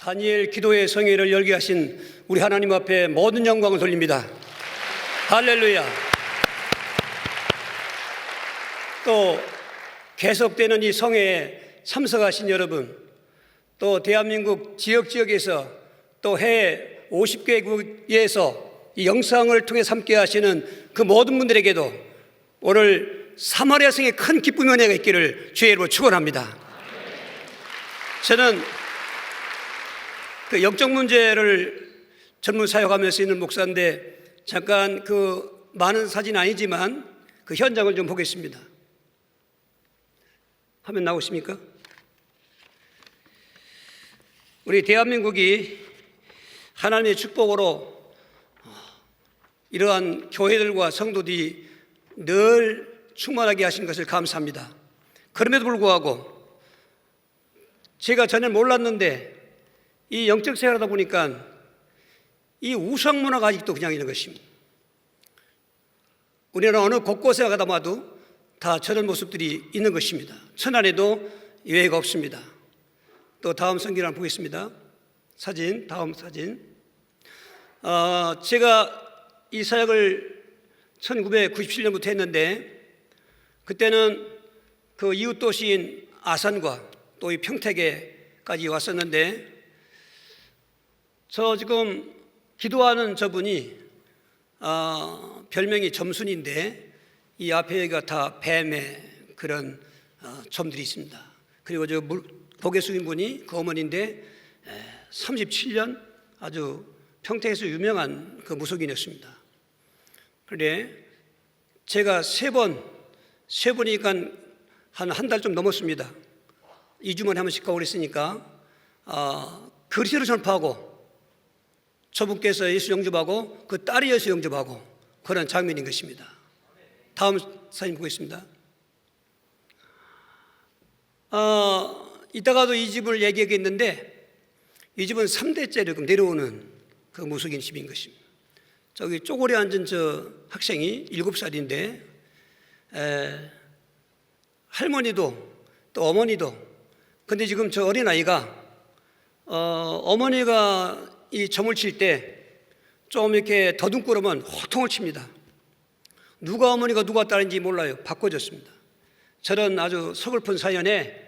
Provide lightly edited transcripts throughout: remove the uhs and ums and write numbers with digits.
다니엘 기도의 성회를 열게 하신 우리 하나님 앞에 모든 영광을 돌립니다. 할렐루야. 또 계속되는 이 성회에 참석하신 여러분, 또 대한민국 지역에서 또 해외 50개국에서 이 영상을 통해 함께 하시는 그 모든 분들에게도 오늘 사마리아 성에 큰 기쁨의 은혜가 있기를 주의 이름으로 축원합니다. 저는 그 영적 문제를 전문 사역하면서 있는 목사인데 잠깐 그 많은 사진 아니지만 그 현장을 좀 보겠습니다. 화면 나오십니까? 우리 대한민국이 하나님의 축복으로 이러한 교회들과 성도들이 늘 충만하게 하신 것을 감사합니다. 그럼에도 불구하고 제가 전혀 몰랐는데 이 영적 생활하다 보니까 이 우상 문화가 아직도 그냥 있는 것입니다. 우리는 어느 곳곳에 가다 봐도 다 저런 모습들이 있는 것입니다. 천안에도 예외가 없습니다. 또 다음 성경을 한번 보겠습니다. 다음 사진. 제가 이 사역을 1997년부터 했는데 그때는 그 이웃 도시인 아산과 또 이 평택에까지 왔었는데 저 지금 기도하는 저분이 별명이 점순인데 이 앞에 여기가 다 뱀의 그런 점들이 있습니다. 그리고 저 고개 숙인 분이 그 어머니인데 37년 아주 평택에서 유명한 그 무속인이었습니다. 그런데 제가 세 번이니까 한 달 좀 넘었습니다. 2주 만에 한 번씩 가고 그랬으니까 그리스도를 전파하고 저분께서 예수 영접하고 그 딸이 예수 영접하고 그런 장면인 것입니다. 다음 사진 보겠습니다. 이따가도 이 집을 얘기하겠는데 이 집은 3대째 내려오는 그 무속인 집인 것입니다. 저기 쪼그려 앉은 저 학생이 7살인데 할머니도 또 어머니도 근데 지금 저 어린아이가 어머니가 이 점을 칠 때 좀 이렇게 더듬거리면 호통을 칩니다. 누가 어머니가 누가 딸인지 몰라요. 바꿔졌습니다. 저런 아주 서글픈 사연에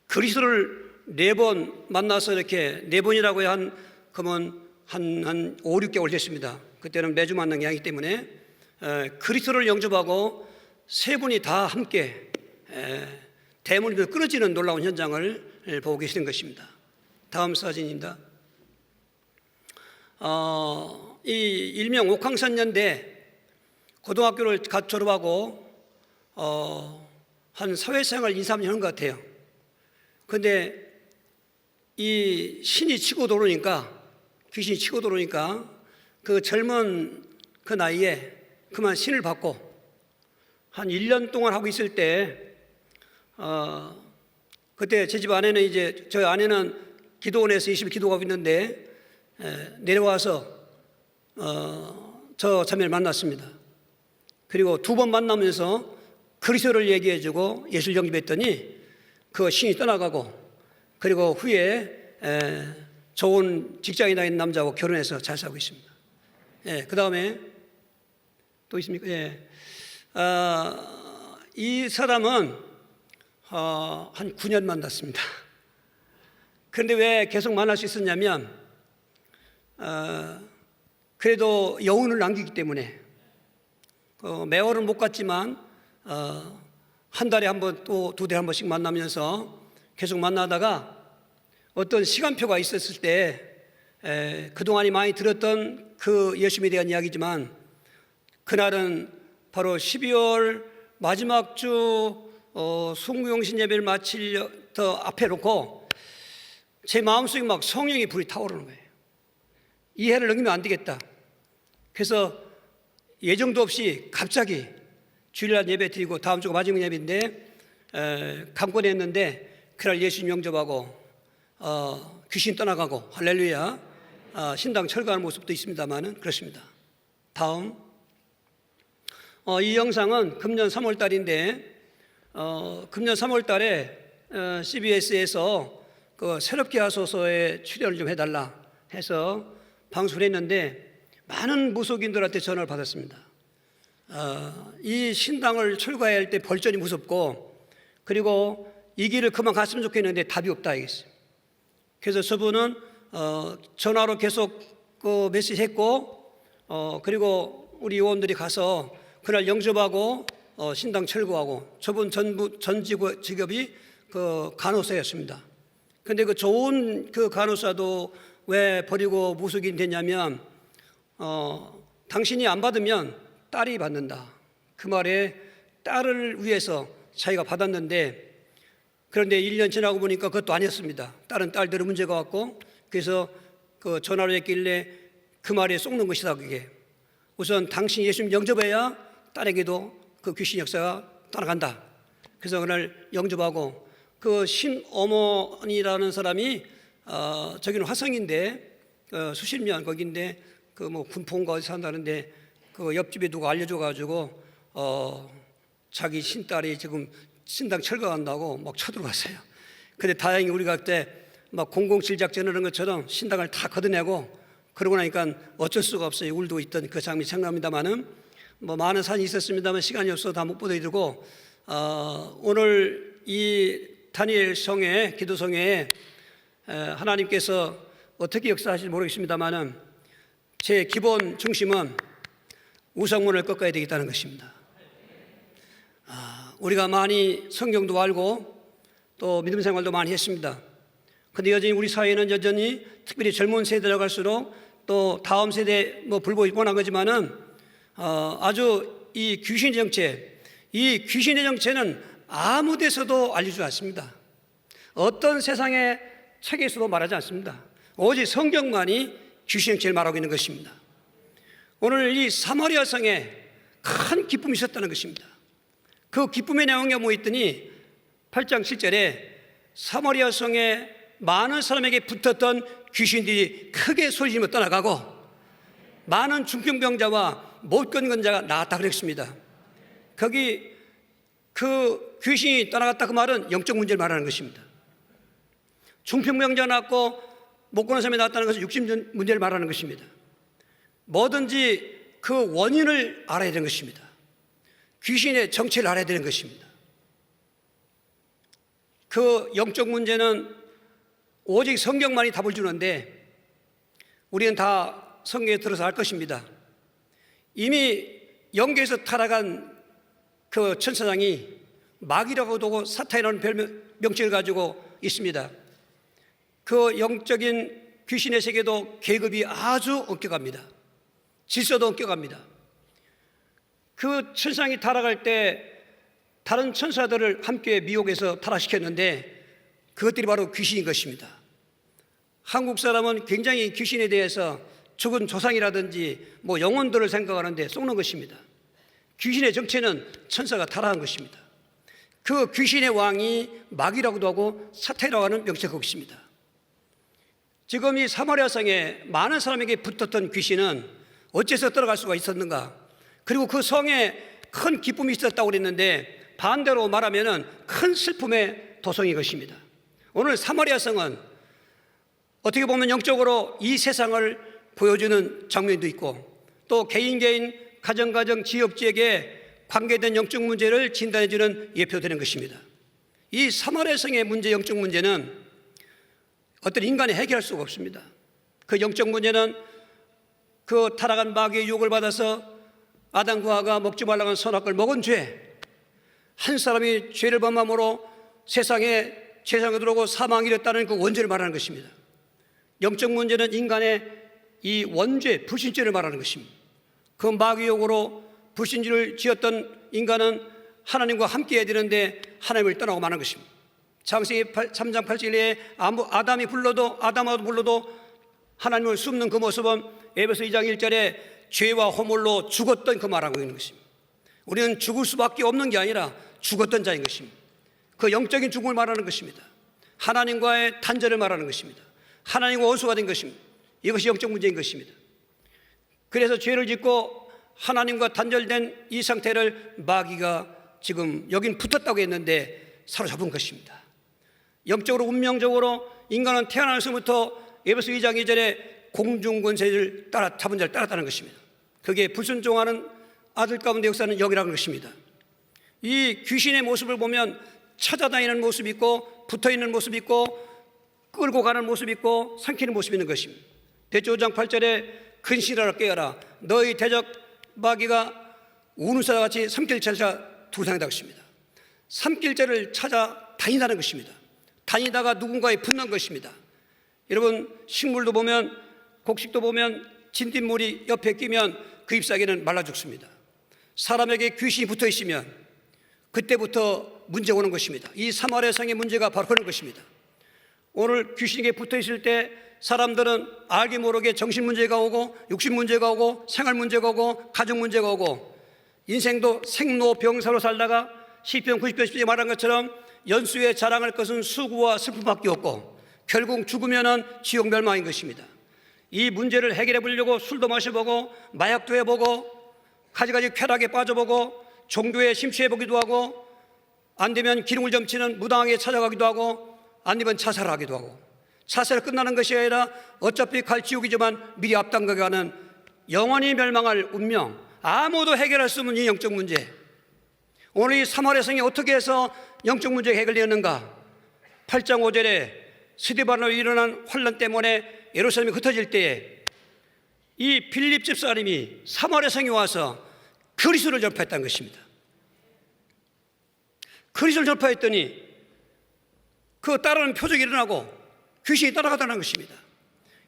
그리스도를 4번 만나서 이렇게 4번이라고 그러면 한 5, 6개월 됐습니다. 그때는 매주 만난 게 아니기 때문에 그리스도를 영접하고 3분이 다 함께 대문이 끊어지는 놀라운 현장을 보고 계시는 것입니다. 다음 사진입니다. 이 일명 옥황산연대 고등학교를 갓 졸업하고 한 사회생활 2, 3년 한 것 같아요. 그런데 이 신이 치고 들어오니까 귀신이 치고 들어오니까 그 젊은 그 나이에 그만 신을 받고 한 1년 동안 하고 있을 때 그때 제 집 아내는 이제 저희 아내는 기도원에서 20일 기도하고 있는데 내려와서 저 자매를 만났습니다. 그리고 2번 만나면서 그리스도를 얘기해주고 예수를 영접했더니 그 신이 떠나가고 그리고 후에 좋은 직장에 다니는 남자하고 결혼해서 잘 살고 있습니다. 그 다음에 또 있습니까? 이 사람은 한 9년 만났습니다. 그런데 왜 계속 만날 수 있었냐면 그래도 여운을 남기기 때문에 매월은 못 갔지만 한 달에 한 번 또 2달에 한 번씩 만나면서 계속 만나다가 어떤 시간표가 있었을 때 그동안이 많이 들었던 그 예수님에 대한 이야기지만 그날은 바로 12월 마지막 주 송구영신 예배를 마칠 더 앞에 놓고 제 마음속에 막 성령의 불이 타오르는 거예요. 이 해를 넘기면 안 되겠다. 그래서 예정도 없이 갑자기 주일날 예배 드리고 다음 주가 마지막 예배인데 감건에 했는데 그날 예수님 영접하고 귀신 떠나가고 할렐루야 신당 철거하는 모습도 있습니다만은 그렇습니다. 다음 이 영상은 금년 3월 달인데 금년 3월 달에 CBS에서 그 새롭게 하소서에 출연을 좀 해달라 해서 방송을 했는데 많은 무속인들한테 전화를 받았습니다. 이 신당을 철거해야 할 때 벌전이 무섭고 그리고 이 길을 그만 갔으면 좋겠는데 답이 없다 이랬어요. 그래서 저분은 전화로 계속 그 메시지 했고 그리고 우리 의원들이 가서 그날 영접하고 신당 철거하고 저분 전 직업이 그 간호사였습니다. 그런데 그 좋은 그 간호사도 왜 버리고 무속인 됐냐면 당신이 안 받으면 딸이 받는다. 그 말에 딸을 위해서 자기가 받았는데 그런데 1년 지나고 보니까 그것도 아니었습니다. 다른 딸들은 문제가 왔고 그래서 그 전화로 했길래 그 말에 쏙는 것이다 그게. 우선 당신이 예수님 영접해야 딸에게도 그 귀신 역사가 따라간다. 그래서 그날 영접하고 그 신어머니라는 사람이 저기는 화성인데 수십년 거기인데 그 뭐 군포인가 어디 산다는데 그 옆집에 누가 알려줘가지고 자기 신딸이 지금 신당 철거한다고 막 쳐들어갔어요. 근데 다행히 우리가 그때 막 007 작전을 하는 것처럼 신당을 다 걷어내고 그러고 나니까 어쩔 수가 없어요. 울고 있던 그 장면이 생각납니다만은 뭐 많은 사연이 있었습니다만 시간이 없어서 다 못 보여드리고 오늘 이 다니엘 성회 기도성회에 하나님께서 어떻게 역사하실지 모르겠습니다만은 제 기본 중심은 우상문을 꺾어야 되겠다는 것입니다. 우리가 많이 성경도 알고 또 믿음 생활도 많이 했습니다. 그런데 여전히 우리 사회는 여전히 특별히 젊은 세대로 갈수록 또 다음 세대 뭐 불보기 뻔한 거지만은 아주 이 귀신의 정체, 이 귀신의 정체는 아무 데서도 알려주지 않습니다. 어떤 세상의 책에서도 말하지 않습니다. 오직 성경만이 귀신의 정체를 말하고 있는 것입니다. 오늘 이 사마리아 성에 큰 기쁨이 있었다는 것입니다. 그 기쁨의 내용이 뭐 있더니 8장 7절에 사마리아 성에 많은 사람에게 붙었던 귀신들이 크게 소리지며 떠나가고 많은 중풍병자와 못 걷는 자가 나았다 그랬습니다. 거기 그 귀신이 떠나갔다 그 말은 영적 문제를 말하는 것입니다. 중풍병자 나았고 못 걷는 사람이 나았다는 것은 육신 문제를 말하는 것입니다. 뭐든지 그 원인을 알아야 되는 것입니다. 귀신의 정체를 알아야 되는 것입니다. 그 영적 문제는 오직 성경만이 답을 주는데 우리는 다 성경에 들어서 알 것입니다. 이미 영계에서 타락한 그 천사장이 마귀라고도 하고 사탄이라는 명칭을 가지고 있습니다. 그 영적인 귀신의 세계도 계급이 아주 엄격합니다. 질서도 엄격합니다. 그 천사장이 타락할 때 다른 천사들을 함께 미혹해서 타락시켰는데 그것들이 바로 귀신인 것입니다. 한국 사람은 굉장히 귀신에 대해서 죽은 조상이라든지 뭐 영혼들을 생각하는데 속는 것입니다. 귀신의 정체는 천사가 타락한 것입니다. 그 귀신의 왕이 마귀라고도 하고 사탄이라고 하는 명칭이 있습니다. 지금 이 사마리아 성에 많은 사람에게 붙었던 귀신은 어째서 들어갈 수가 있었는가? 그리고 그 성에 큰 기쁨이 있었다고 그랬는데 반대로 말하면 큰 슬픔의 도성인 것입니다. 오늘 사마리아 성은 어떻게 보면 영적으로 이 세상을 보여주는 장면도 있고 또 개인 가정 지역지역에 관계된 영적 문제를 진단해주는 예표되는 것입니다. 이 사마리아 성의 문제 영적 문제는 어떤 인간이 해결할 수가 없습니다. 그 영적 문제는 그 타락한 마귀의 유혹을 받아서 아담과 하와가 먹지 말라고 한 선악과를 먹은 죄, 한 사람이 죄를 범함으로 세상에 들어오고 사망이 이랬다는 그 원죄를 말하는 것입니다. 영적 문제는 인간의 이 원죄, 불신죄를 말하는 것입니다. 그 마귀의 유혹으로 불신죄를 지었던 인간은 하나님과 함께 해야 되는데 하나님을 떠나고 마는 것입니다. 창세기 3장 8절에 아담아도 불러도 하나님을 숨는 그 모습은 에베소 2장 1절에 죄와 허물로 죽었던 그 말하고 있는 것입니다. 우리는 죽을 수밖에 없는 게 아니라 죽었던 자인 것입니다. 그 영적인 죽음을 말하는 것입니다. 하나님과의 단절을 말하는 것입니다. 하나님과 원수가 된 것입니다. 이것이 영적 문제인 것입니다. 그래서 죄를 짓고 하나님과 단절된 이 상태를 마귀가 지금 여긴 붙었다고 했는데 사로잡은 것입니다. 영적으로 운명적으로 인간은 태어나서부터 에베소 2장 2절에 공중권세를 잡은 자를 따랐다는 것입니다. 그게 불순종하는 아들 가운데 역사는 영이라는 것입니다. 이 귀신의 모습을 보면 찾아다니는 모습이 있고 붙어있는 모습이 있고 끌고 가는 모습이 있고 삼키는 모습이 있는 것입니다. 베드로 5장 8절에 근신하라 깨어라 너희 대적 마귀가 우는 사자 같이 삼킬 자가 두상이다 것입니다. 삼킬 자를 찾아다닌다는 것입니다. 다니다가 누군가에 붙는 것입니다. 여러분 식물도 보면 곡식도 보면 진딧물이 옆에 끼면 그 잎사귀는 말라 죽습니다. 사람에게 귀신이 붙어 있으면 그때부터 문제가 오는 것입니다. 이 사마리아 성의 문제가 바로 그런 것입니다. 오늘 귀신에게 붙어 있을 때 사람들은 알게 모르게 정신 문제가 오고 육신 문제가 오고 생활 문제가 오고 가정 문제가 오고 인생도 생로병사로 살다가 시편 90편 10절에 말한 것처럼 연수에 자랑할 것은 수고와 슬픔밖에 없고 결국 죽으면은 지옥 멸망인 것입니다. 이 문제를 해결해 보려고 술도 마셔보고 마약도 해보고 가지가지 쾌락에 빠져보고 종교에 심취해보기도 하고 안 되면 기름을 점치는 무당에게 찾아가기도 하고 안 되면 자살하기도 하고 자살 끝나는 것이 아니라 어차피 갈 지옥이지만 미리 앞당겨가는 영원히 멸망할 운명, 아무도 해결할 수 없는 이 영적 문제. 오늘 이 사마리아 성이 어떻게 해서 영적 문제가 해결되었는가? 8장 5절에 스데반으로 일어난 환란 때문에 예루살렘이 흩어질 때에 이 빌립 집사님이 사마리아 성에 와서 그리스도를 전파했다는 것입니다. 그리스도를 전파했더니 그 따르는 표적이 일어나고 귀신이 떠나가다는 것입니다.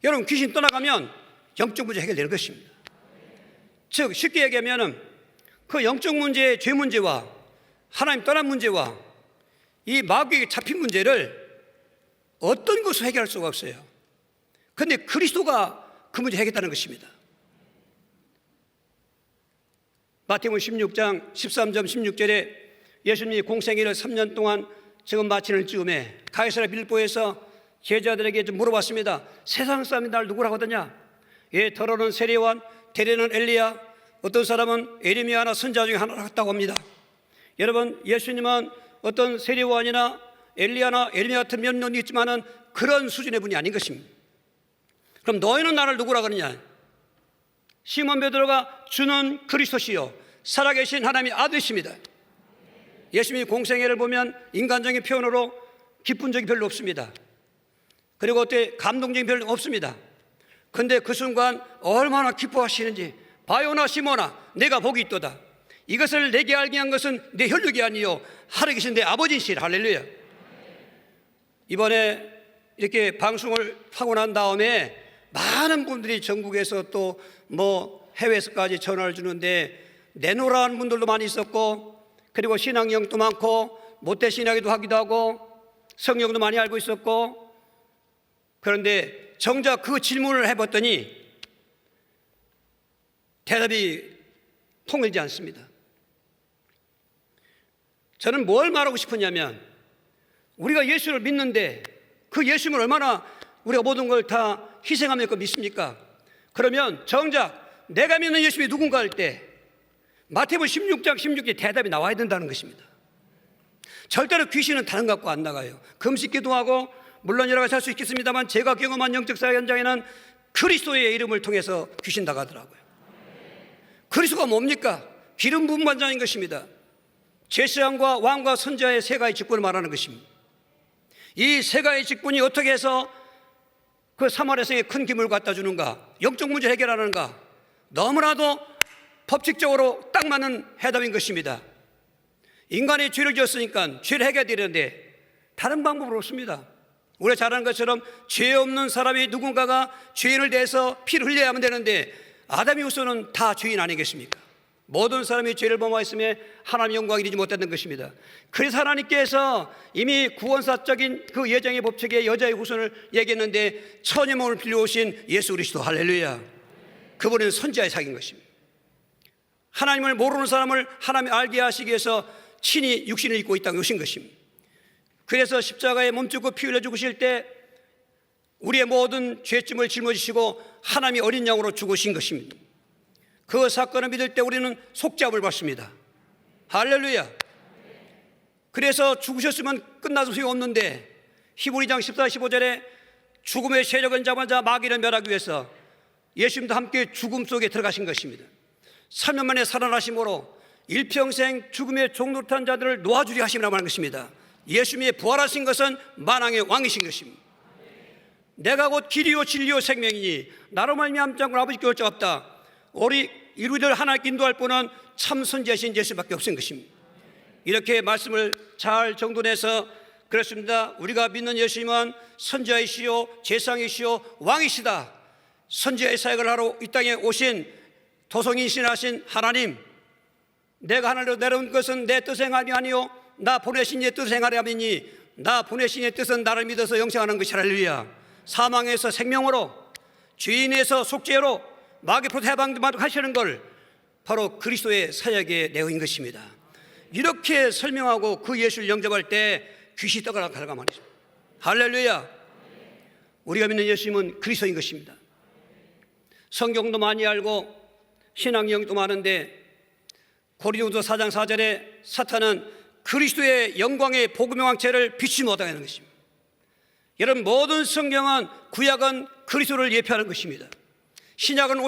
여러분 귀신 떠나가면 영적 문제 해결되는 것입니다. 즉 쉽게 얘기하면 그 영적 문제의 죄 문제와 하나님 떠난 문제와 이 마귀에게 잡힌 문제를 어떤 것으로 해결할 수가 없어요. 그런데 그리스도가 그 문제 해결했다는 것입니다. 마태복음 16장 13절 16절에 예수님이 공생애를 3년 동안 지금 마치는 즈음에 가이사랴 빌립보에서 제자들에게 좀 물어봤습니다. 세상 사람이 날 누구라고 하더냐? 예, 더러는 세례요한, 대래는 엘리야, 어떤 사람은 에레미야나 선지자 중에 하나라 했다고 합니다. 여러분 예수님은 어떤 세례요한이나 엘리야나 에레미야 같은 면면이 있지만은 그런 수준의 분이 아닌 것입니다. 그럼 너희는 나를 누구라 그러냐? 시몬 베드로가 주는 그리스도시요 살아계신 하나님의 아들이십니다. 예수님이 공생애를 보면 인간적인 표현으로 기쁜 적이 별로 없습니다. 그리고 어때 감동적인 별로 없습니다. 그런데 그 순간 얼마나 기뻐하시는지 바요나 시모나 내가 복이 있도다. 이것을 내게 알게 한 것은 내 혈육이 아니요 하늘에 계신 내 아버지시라. 할렐루야. 이번에 이렇게 방송을 하고 난 다음에 많은 분들이 전국에서 또 뭐 해외에서까지 전화를 주는데 내놓으라는 분들도 많이 있었고 그리고 신앙영도 많고 모태 신앙기도 하기도 하고 성경도 많이 알고 있었고 그런데 정작 그 질문을 해봤더니 대답이 통일지 않습니다. 저는 뭘 말하고 싶었냐면 우리가 예수를 믿는데 그 예수님을 얼마나 우리가 모든 걸 다 희생하며 믿습니까? 그러면 정작 내가 믿는 예수님이 누군가 할 때 마태복음 16장 16절 대답이 나와야 된다는 것입니다. 절대로 귀신은 다른 것 갖고 안 나가요. 금식기도 하고 물론 여러 가지 할 수 있겠습니다만 제가 경험한 영적 사회 현장에는 그리스도의 이름을 통해서 귀신 나가더라고요. 그리스도가 뭡니까? 기름 부은 반장인 것입니다. 제사장과 왕과 선지자의 세 가지 직분을 말하는 것입니다. 이 세 가지 직분이 어떻게 해서 그 사마리아 성에 큰 기물을 갖다 주는가? 영적 문제를 해결하는가? 너무나도 법칙적으로 딱 맞는 해답인 것입니다. 인간이 죄를 지었으니까 죄를 해결되는데 다른 방법은 없습니다. 우리가 잘 아는 것처럼 죄 없는 사람이 누군가가 죄인을 대해서 피를 흘려야 하면 되는데 아담 이후서는 다 죄인 아니겠습니까? 모든 사람이 죄를 범하였음에 하나님의 영광을 이루지 못했던 것입니다. 그래서 하나님께서 이미 구원사적인 그 예정의 법칙에 여자의 후손을 얘기했는데 천의 몸을 빌려오신 예수 그리스도 할렐루야. 그분은 선지자의 사기인 것입니다. 하나님을 모르는 사람을 하나님이 알게 하시기 위해서 친히 육신을 입고 이 땅에 오신 것입니다. 그래서 십자가에 몸주고 피 흘려 죽으실 때 우리의 모든 죄짐을 짊어지시고 하나님이 어린 양으로 죽으신 것입니다. 그 사건을 믿을 때 우리는 속죄함을 받습니다. 할렐루야. 그래서 죽으셨으면 끝나서 소용없는데 히브리장 14, 15절에 죽음의 세력은 잡은 자 마귀를 멸하기 위해서 예수님도 함께 죽음 속에 들어가신 것입니다. 3년 만에 살아나심으로 일평생 죽음의 종노릇한 자들을 놓아주리 하심이라고 하는 것입니다. 예수님이 부활하신 것은 만왕의 왕이신 것입니다. 내가 곧 길이요 진리요 생명이니 나로 말미암지 않고는 아버지께 올 자가 없다. 우리 이루들 하나님께 인도할 분은 참 선지자신 예수밖에 없는 것입니다. 이렇게 말씀을 잘 정돈해서 그렇습니다. 우리가 믿는 예수님은 선지자이시요 제사장이시요 왕이시다. 선지자의 사역을 하러 이 땅에 오신 도성인신하신 하나님, 내가 하늘로 내려온 것은 내 뜻의 행함이 아니요 나 보내신 이의 뜻의 행함이니 나 보내신 이의 뜻은 나를 믿어서 영생하는 것이라. 할렐루야. 사망에서 생명으로, 죄인에서 속죄로, 마귀로부터 해방하시는 걸 바로 그리스도의 사역의 내용인 것입니다. 이렇게 설명하고 그 예수를 영접할 때 귀신이 떠나가라 말이죠. 할렐루야. 우리가 믿는 예수님은 그리스도인 것입니다. 성경도 많이 알고 신앙 영도 많은데 고린도서 4장 4절에 사탄은 그리스도의 영광의 복음의 왕체를 비추지 못하는 것입니다. 여러분, 모든 성경은 구약은 그리스도를 예표하는 것입니다. 신약은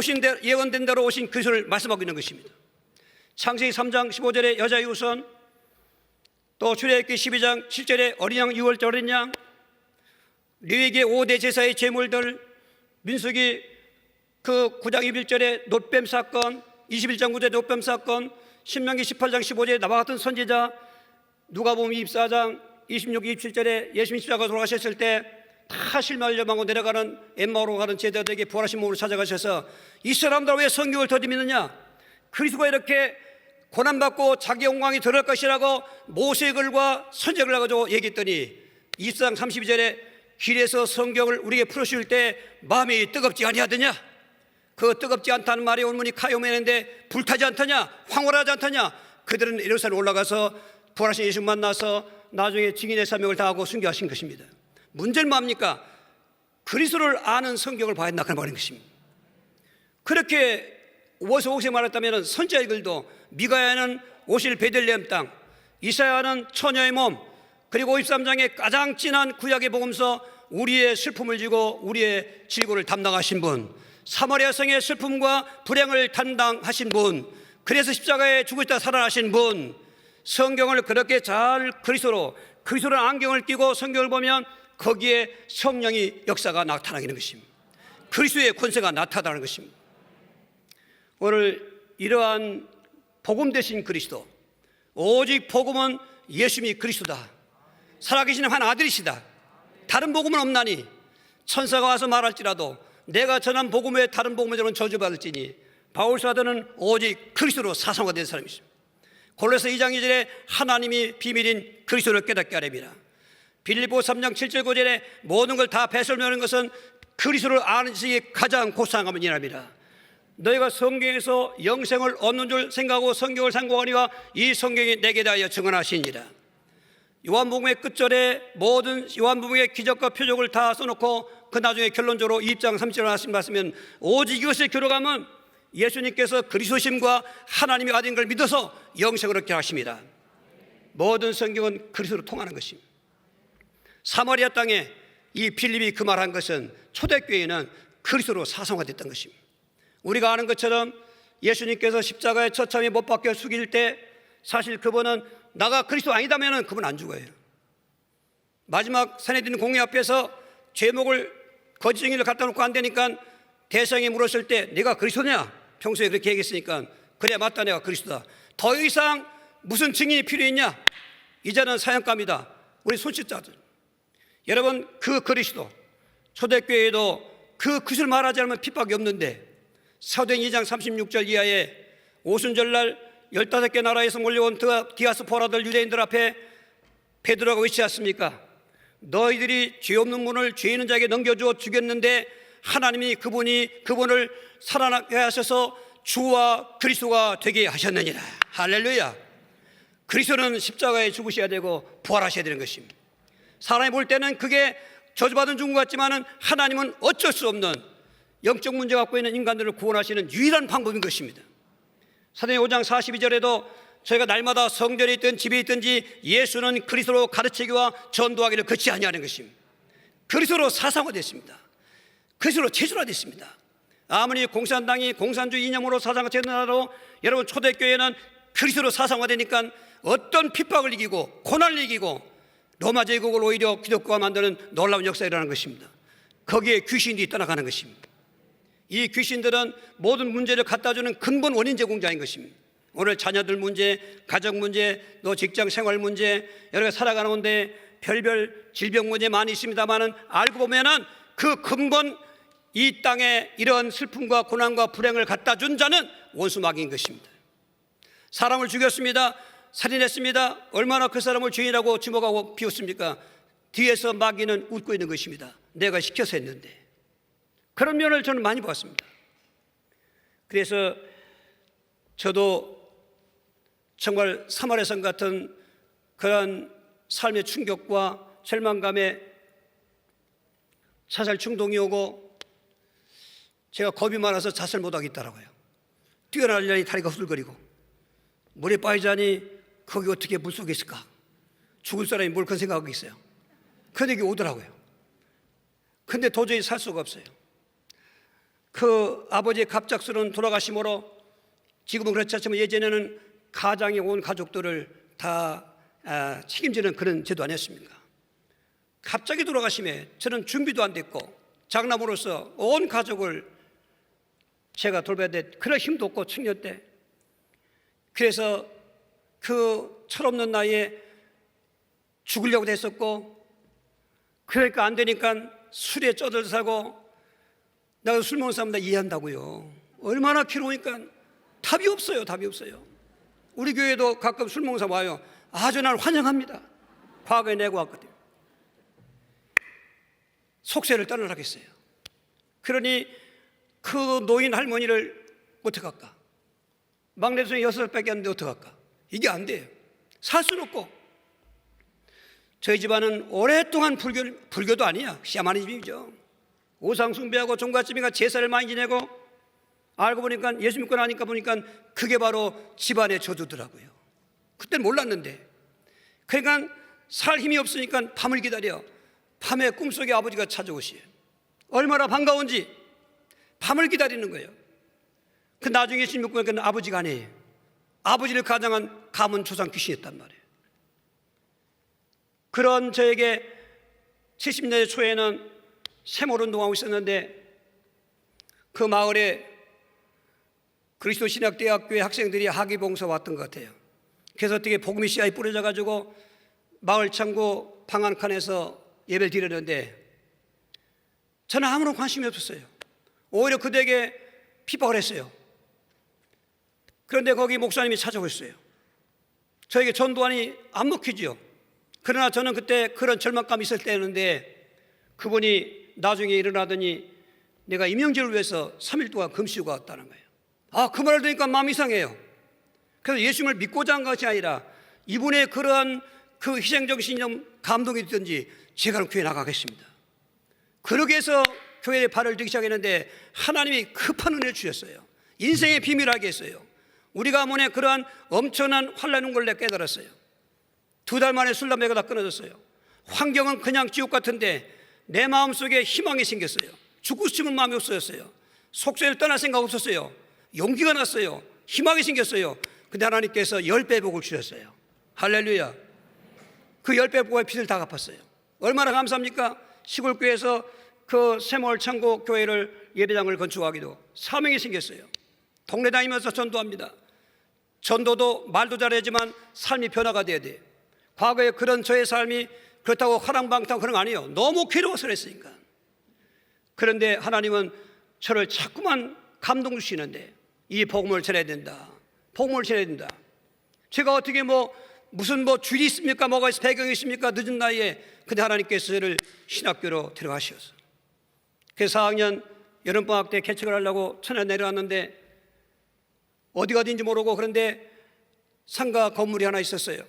예언된 대로 오신 그리스도를 말씀하고 있는 것입니다. 창세기 3장 15절에 여자의 후손, 또 출애굽기 12장 7절에 어린 양 6월절 어린 양, 레위기 5대 제사의 제물들, 민수기 그 9장 21절에 놋뱀 사건, 21장 9절에 놋뱀 사건, 신명기 18장 15절에 나와 같은 선지자, 누가복음 24장 26, 27절에 예수님이 십자가에 돌아가셨을 때 다 실마리를 점하고 내려가는 엠마오로 가는 제자들에게 부활하신 몸으로 찾아가셔서 이 사람들 왜 성경을 더디 믿느냐? 그리스도가 이렇게 고난받고 자기 영광이 드러날 것이라고 모세의 글과 선지자를 가지고 얘기했더니 24장 32절에 길에서 성경을 우리에게 풀어주실 때 마음이 뜨겁지 아니하더냐? 그 뜨겁지 않다는 말이 원문이 카요메인데 불타지 않더냐? 황홀하지 않더냐? 그들은 예루살렘 올라가서 부활하신 예수 만나서 나중에 증인의 사명을 다하고 순교하신 것입니다. 문제는 뭡니까? 그리스도를 아는 성경을 봐야 한다는 말인 것입니다. 그렇게 오서 오세 말했다면 선지자들도 미가야는 오실 베들레헴 땅, 이사야는 처녀의 몸, 그리고 53장의 가장 진한 구약의 복음서 우리의 슬픔을 지고 우리의 질고를 담당하신 분, 사마리아 성의 슬픔과 불행을 담당하신 분, 그래서 십자가에 죽으시다 살아나신 분, 성경을 그렇게 잘 그리스도로 안경을 끼고 성경을 보면 거기에 성령의 역사가 나타나는 것입니다. 그리스도의 권세가 나타나는 것입니다. 오늘 이러한 복음 대신 그리스도, 오직 복음은 예수님이 그리스도다, 살아계신 한 아들이시다, 다른 복음은 없나니 천사가 와서 말할지라도 내가 전한 복음 외에 다른 복음에 저는 저주받을지니 바울 사도는 오직 그리스도로 사성화된 사람이십니다. 골로새 2장 2절에 하나님이 비밀인 그리스도를 깨닫게 하렵니다. 빌립보 3장 7절 9절에 모든 걸 다 배설하는 것은 그리스도를 아는 지식이 가장 고상함이니랍니다. 너희가 성경에서 영생을 얻는 줄 생각하고 성경을 상고하니와 이 성경이 내게 대하여 증언하시니라. 요한복음의 끝절에 모든 요한복음의 기적과 표적을 다 써놓고 그 나중에 결론적으로 2장 30절 하신 말씀은 오직 이것을 기록하면 예수님께서 그리스도심과 하나님의 아들인 걸 믿어서 영생을 얻게 하십니다. 모든 성경은 그리스도로 통하는 것입니다. 사마리아 땅에 이 빌립이 그 말한 것은 초대교회는 그리스도로 사성화됐던 것입니다. 우리가 아는 것처럼 예수님께서 십자가에 처참히 못 박혀 죽일 때 사실 그분은 나가 그리스도 아니다면 그분 안 죽어요. 마지막 산헤드린 공회 앞에서 제목을 거짓 증인을 갖다 놓고 안 되니까 대성이 물었을 때 네가 그리스도냐? 평소에 그렇게 얘기했으니까 그래 맞다, 내가 그리스도다. 더 이상 무슨 증인이 필요했냐? 이제는 사형감이다. 우리 손짓자들, 여러분, 그 그리스도, 초대교회에도 그 그리스도를 말하지 않으면 핍박이 없는데 사도행 2장 36절 이하에 오순절날 15개 나라에서 몰려온 디아스포라들 유대인들 앞에 베드로가 외치지 않습니까? 너희들이 죄 없는 분을 죄 있는 자에게 넘겨주어 죽였는데 하나님이 그분을 살아나게 하셔서 주와 그리스도가 되게 하셨느니라. 할렐루야. 그리스도는 십자가에 죽으셔야 되고 부활하셔야 되는 것입니다. 사람이 볼 때는 그게 저주받은 죽음 같지만 하나님은 어쩔 수 없는 영적 문제 갖고 있는 인간들을 구원하시는 유일한 방법인 것입니다. 사도행 5장 42절에도 저희가 날마다 성전에 있든 집에 있든지 예수는 그리스도로 가르치기와 전도하기를 그치 아니하는 것입니다. 그리스도로 사상화됐습니다. 그리스도로 체질화됐습니다. 아무리 공산당이 공산주의 이념으로 사상화되더라도 여러분 초대교회는 그리스도로 사상화되니까 어떤 핍박을 이기고 고난을 이기고 로마 제국을 오히려 기독교가 만드는 놀라운 역사가 일어나는 것입니다. 거기에 귀신들이 떠나가는 것입니다. 이 귀신들은 모든 문제를 갖다주는 근본 원인 제공자인 것입니다. 오늘 자녀들 문제, 가정 문제, 또 직장 생활 문제, 여러 가지 살아가는 건데 별별 질병 문제 많이 있습니다만은 알고 보면은 그 근본 이 땅에 이런 슬픔과 고난과 불행을 갖다 준 자는 원수 마귀인 것입니다. 사람을 죽였습니다. 살인했습니다. 얼마나 그 사람을 죄인이라고 지목하고 비웃습니까? 뒤에서 마귀는 웃고 있는 것입니다. 내가 시켜서 했는데. 그런 면을 저는 많이 보았습니다. 그래서 저도 정말 사마리아 성 같은 그런 삶의 충격과 절망감에 자살 충동이 오고 제가 겁이 많아서 자살 못하겠더라고요. 뛰어나려니 다리가 후들거리고 물에 빠지자니 거기 어떻게 물속에 있을까? 죽을 사람이 뭘 그런 생각하고 있어요. 그런데 이게 오더라고요. 근데 도저히 살 수가 없어요. 그 아버지의 갑작스러운 돌아가심으로 지금은 그렇지 않지만 예전에는 가장에 온 가족들을 다 책임지는 그런 제도 아니었습니까? 갑자기 돌아가심에 저는 준비도 안 됐고 장남으로서 온 가족을 제가 돌봐야 돼 그런 힘도 없고 청년 때 그래서 그 철없는 나이에 죽으려고 했었고 그러니까 안 되니까 술에 쩌들사고 내가 술 먹는 사람 다 이해한다고요. 얼마나 괴로우니까 답이 없어요. 답이 없어요. 우리 교회도 가끔 술 먹는 사람 와요. 아주 날 환영합니다. 과거에 내고 왔거든요. 속세를 떠나라겠어요. 그러니 그 노인 할머니를 어떡할까? 막내 손이 6살밖에 안 되는데 어떡할까? 이게 안 돼요. 살 수는 없고. 저희 집안은 오랫동안 불교도 아니야. 샤머니즘이죠. 우상 숭배하고 종갓집이가 제사를 많이 지내고 알고 보니까 예수 믿고 나니까 보니까 그게 바로 집안의 저주더라고요. 그때는 몰랐는데 그러니까 살 힘이 없으니까 밤을 기다려. 밤에 꿈속에 아버지가 찾아오시요. 얼마나 반가운지 밤을 기다리는 거예요. 그 나중에 예수 믿고 나니까 아버지가 아니에요. 아버지를 가장한 가문 조상 귀신이었단 말이에요. 그런 저에게 70년대 초에는 세몰운동하고 있었는데 그 마을에 그리스도 신학대학교의 학생들이 학위봉사 왔던 것 같아요. 그래서 어떻게 복음의 씨앗이 뿌려져 가지고 마을 창고 방 한 칸에서 예배를 드리는데 저는 아무런 관심이 없었어요. 오히려 그들에게 핍박을 했어요. 그런데 거기 목사님이 찾아오셨어요. 저에게 전도하니 안 먹히지요. 그러나 저는 그때 그런 절망감이 있을 때였는데 그분이 나중에 일어나더니 내가 임영재를 위해서 3일 동안 금식하고 왔다는 거예요. 그 말을 들으니까 마음이 이상해요. 그래서 예수님을 믿고자 한 것이 아니라 이분의 그러한 그 희생정신이 좀 감동이 됐든지 제가 교회에 나가겠습니다. 그러기 위해서 교회에 발을 들기 시작했는데 하나님이 급한 은혜를 주셨어요. 인생의 비밀을 알게 했어요. 우리 가문에 그러한 엄청난 환난인 걸 내가 깨달았어요. 2달 만에 술 담배가 다 끊어졌어요. 환경은 그냥 지옥 같은데 내 마음속에 희망이 생겼어요. 죽고 싶은 마음이 없어졌어요. 속세를 떠날 생각 없었어요. 용기가 났어요. 희망이 생겼어요. 근데 하나님께서 10배 복을 주셨어요. 할렐루야. 그 10배 복의 빚을 다 갚았어요. 얼마나 감사합니까? 시골교회에서 그 세몰 창고 교회를 예배당을 건축하기도 사명이 생겼어요. 동네 다니면서 전도합니다. 전도도 말도 잘하지만 삶이 변화가 돼야 돼요. 과거에 그런 저의 삶이 그렇다고 화랑방탕 그런 거 아니에요. 너무 괴로워서 그랬으니까. 그런데 하나님은 저를 자꾸만 감동 주시는데 이 복음을 전해야 된다. 복음을 전해야 된다. 제가 어떻게 무슨 줄이 있습니까? 뭐가 있어? 배경이 있습니까? 늦은 나이에. 근데 하나님께서 저를 신학교로 데려가셔서 그래서 4학년 여름방학 때 개척을 하려고 천안 내려왔는데 어디가 어딘지 모르고 그런데 상가 건물이 하나 있었어요.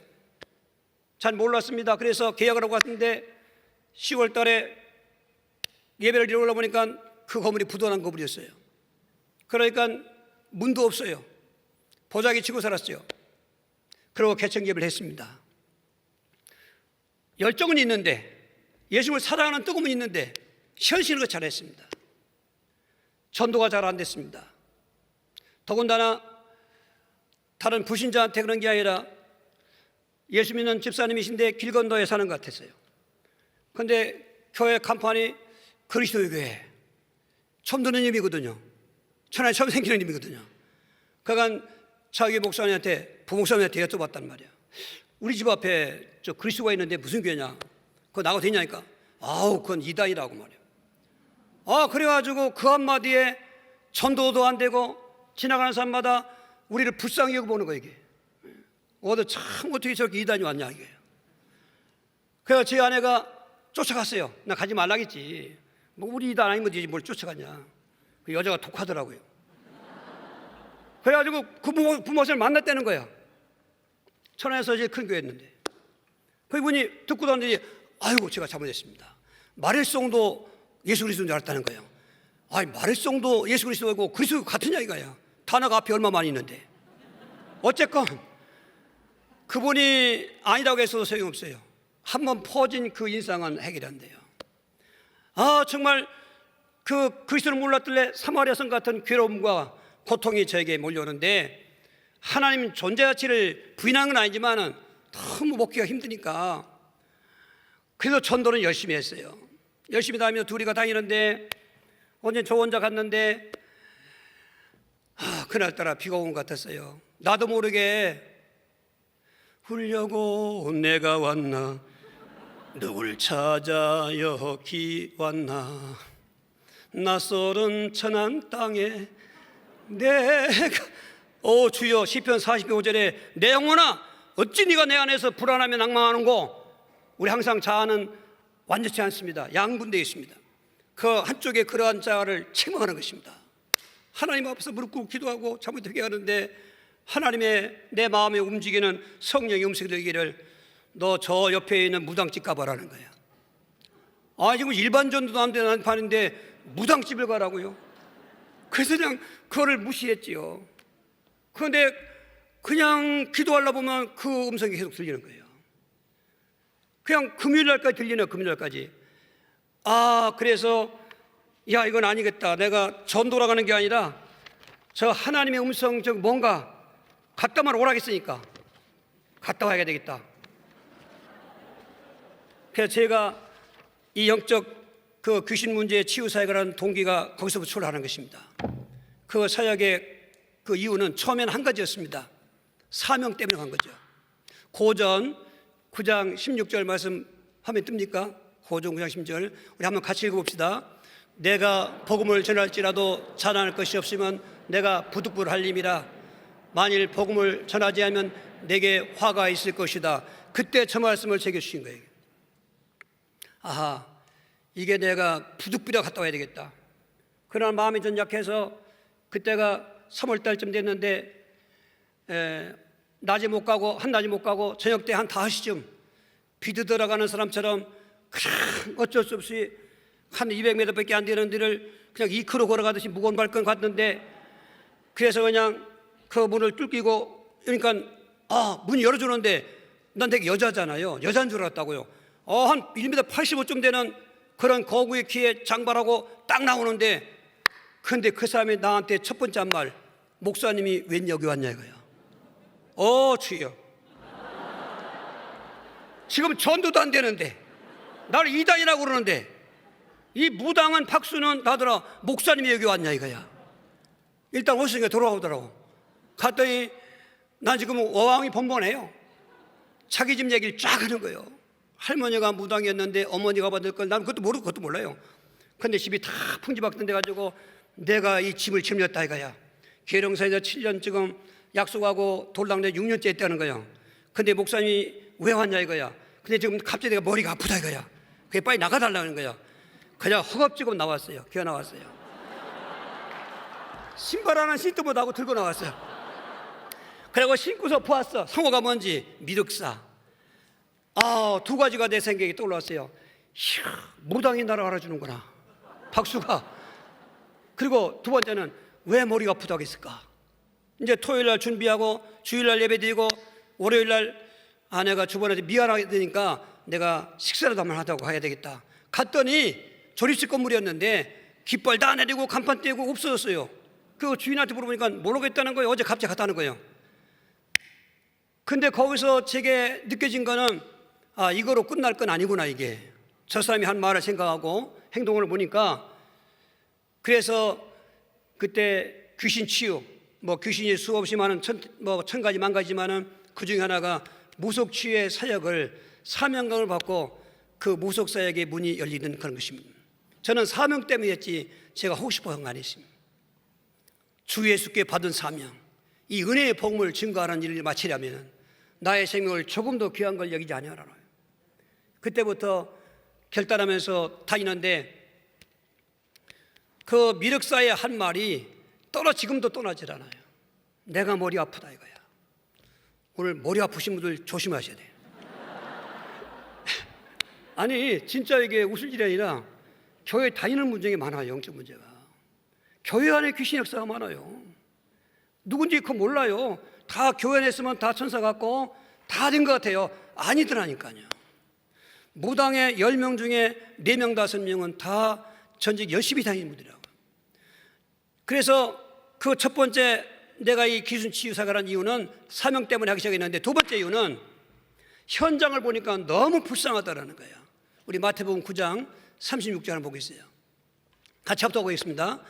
잘 몰랐습니다. 그래서 계약을 하고 왔는데 10월 달에 예배를 드리러 보니까 그 건물이 부도난 건물이었어요. 그러니까 문도 없어요. 보자기 치고 살았어요. 그리고 개척 예배를 했습니다. 열정은 있는데 예수님을 사랑하는 뜨거움은 있는데 현실을 잘했습니다. 전도가 잘 안 됐습니다. 더군다나 다른 불신자한테 그런 게 아니라 예수 믿는 집사님이신데 길 건너에 사는 것 같았어요. 그런데 교회 간판이 그리스도의 교회, 처음 듣는 이름이거든요. 천하에 처음 생기는 이름이거든요. 그간 자기 목사님한테, 부목사님한테 여쭤봤단 말이야. 우리 집 앞에 저 그리스도가 있는데 무슨 교회냐? 그거 나가도 되냐니까. 아우, 그건 이단이라고 말이야. 그래가지고 그 한마디에 전도도 안 되고 지나가는 사람마다 우리를 불쌍히 여겨보는 거예요, 이게. 참 어떻게 저렇게 이단이 왔냐, 이게. 그래서 제 아내가 쫓아갔어요. 나 가지 말라겠지. 뭐 우리 이단 아니면 되지 뭘 쫓아가냐. 그 여자가 독하더라고요. 그래가지고 그 부모님을 만났다는 거야. 천안에서 제일 큰 교회였는데. 그분이 듣고 나는데, 아이고, 제가 잘못했습니다. 마릴송도 예수 그리스도인 줄 알았다는 거예요. 마릴송도 예수 그리스도고 그리스도 같으냐 이거야. 단어가 앞에 얼마 많이 있는데. 어쨌건 그분이 아니라고 해서도 소용없어요. 한번 퍼진 그 인상은 해결이 안 돼요. 정말 그 그리스도를 몰랐길래 사마리아 성 같은 괴로움과 고통이 저에게 몰려오는데, 하나님 존재 가치를 부인하는 건 아니지만 너무 먹기가 힘드니까 그래서 전도는 열심히 했어요. 열심히 다니며 둘이가 다니는데 언제 저 혼자 갔는데 그날따라 비가 온 것 같았어요. 나도 모르게 울려고 내가 왔나, 누굴 찾아 여기 왔나, 낯설은 천안 땅에 내가 주여, 시편 45절에 내 영혼아 어찌 네가 내 안에서 불안하며 낭망하는고. 우리 항상 자아는 완전치 않습니다. 양분되어 있습니다. 그 한쪽에 그러한 자아를 책망하는 것입니다. 하나님 앞에서 무릎 꿇고 기도하고 잘못되게 하는데 하나님의 내 마음에 움직이는 성령의 음성이 되기를, 너 저 옆에 있는 무당집 가봐라는 거야. 지금 일반 전도도 안 되는 판인데 무당집을 가라고요? 그래서 그냥 그거를 무시했지요. 그런데 그냥 기도하려 보면 그 음성이 계속 들리는 거예요. 그냥 금요일날까지 들리네요. 금요일날까지. 그래서 이건 아니겠다. 내가 전도라 가는 게 아니라 저 하나님의 음성, 뭔가 갔다만 오라겠으니까 갔다 와야 되겠다. 그래서 제가 이 영적 그 귀신 문제의 치유 사역을 하는 동기가 거기서부터 출발하는 것입니다. 그 사역의 그 이유는 처음에는 한 가지였습니다. 사명 때문에 간 거죠. 고전 9장 16절 말씀 화면 뜹니까? 고전 9장 16절 우리 한번 같이 읽어봅시다. 내가 복음을 전할지라도 자랑할 것이 없으면 내가 부득불할림이라. 만일 복음을 전하지 않으면 내게 화가 있을 것이다. 그때 저 말씀을 새겨주신 거예요. 이게 내가 부득불이라 갔다 와야 되겠다. 그러나 마음이 좀 약해서 그때가 3월달쯤 됐는데 낮에 못 가고 한낮에 못 가고 저녁 때 한 5시쯤 비드들어가는 사람처럼 어쩔 수 없이 한 200m밖에 안 되는 데를 그냥 2km 걸어가듯이 무거운 발걸음 갔는데, 그래서 그냥 그 문을 뚫기고, 그러니까 문이 열어주는데 난 되게 여자잖아요. 여자인 줄 알았다고요. 한 1m 85쯤 되는 그런 거구의 키에 장발하고 딱 나오는데, 근데 그 사람이 나한테 첫 번째 한 말, 목사님이 웬 여기 왔냐 이거야. 주여, 지금 전도도 안 되는데 나를 이단이라고 그러는데 이 무당은 박수는 나더라 목사님이 여기 왔냐 이거야. 일단 오시니까 돌아오더라고. 갔더니 난 지금 어항이 번번해요. 자기 집 얘기를 쫙 하는 거예요. 할머니가 무당이었는데 어머니가 받을 걸 나는 그것도 모르고 그것도 몰라요. 근데 집이 다 풍지박던 데 가지고 내가 이 짐을 짊렸다 이거야. 계룡사에서 7년 지금 약속하고 돌당대 6년째 했다는 거야. 근데 목사님이 왜 왔냐 이거야. 근데 지금 갑자기 내가 머리가 아프다 이거야. 그게 빨리 나가달라는 거야. 그냥 허겁지겁 나왔어요. 기어 나왔어요. 신발 하나 신도 못하고 들고 나왔어요. 그리고 신고서 보았어. 성호가 뭔지 미륵사. 두 가지가 내 생각에 떠올랐어요. 무당이 나를 알아주는구나. 박수가. 그리고 두 번째는 왜 머리가 아프다고 했을까. 이제 토요일날 준비하고 주일날 예배드리고 월요일날 아내가 주변에서 미안하게 되니까 내가 식사라도 한번 하다고 가야 되겠다. 갔더니 조립식 건물이었는데 깃발 다 내리고 간판 떼고 없어졌어요. 그 주인한테 물어보니까 모르겠다는 거예요. 어제 갑자기 갔다는 거예요. 근데 거기서 제게 느껴진 거는 이거로 끝날 건 아니구나. 이게 저 사람이 한 말을 생각하고 행동을 보니까, 그래서 그때 귀신 치유, 귀신이 수없이 많은 천 가지 만 가지지만은 그 중에 하나가 무속 치유의 사역을 사명감을 받고 그 무속 사역의 문이 열리는 그런 것입니다. 저는 사명 때문이었지 제가 하고 싶어 한 거 아니었습니다. 주 예수께 받은 사명, 이 은혜의 복음을 증거하는 일을 마치려면 나의 생명을 조금 더 귀한 걸 여기지 아니하라고요. 그때부터 결단하면서 다니는데 그 미륵사의 한 말이 지금도 떠나질 않아요. 내가 머리 아프다 이거야. 오늘 머리 아프신 분들 조심하셔야 돼요. 아니 진짜 이게 웃을 일이 아니라 교회 다니는 분 중에 많아요. 영적 문제가. 교회 안에 귀신 역사가 많아요. 누군지 그거 몰라요. 다 교회 안에 있으면 다 천사 같고 다 된 것 같아요. 아니더라니까요. 무당의 10명 중에 4명, 5명은 다 전직 열심히 다니는 분들이라고. 그래서 그 첫 번째 내가 이 귀신 치유사가라는 이유는 사명 때문에 하기 시작했는데, 두 번째 이유는 현장을 보니까 너무 불쌍하다라는 거예요. 우리 마태복음 9장 36절을 보고 있어요. 같이 합독하겠습니다.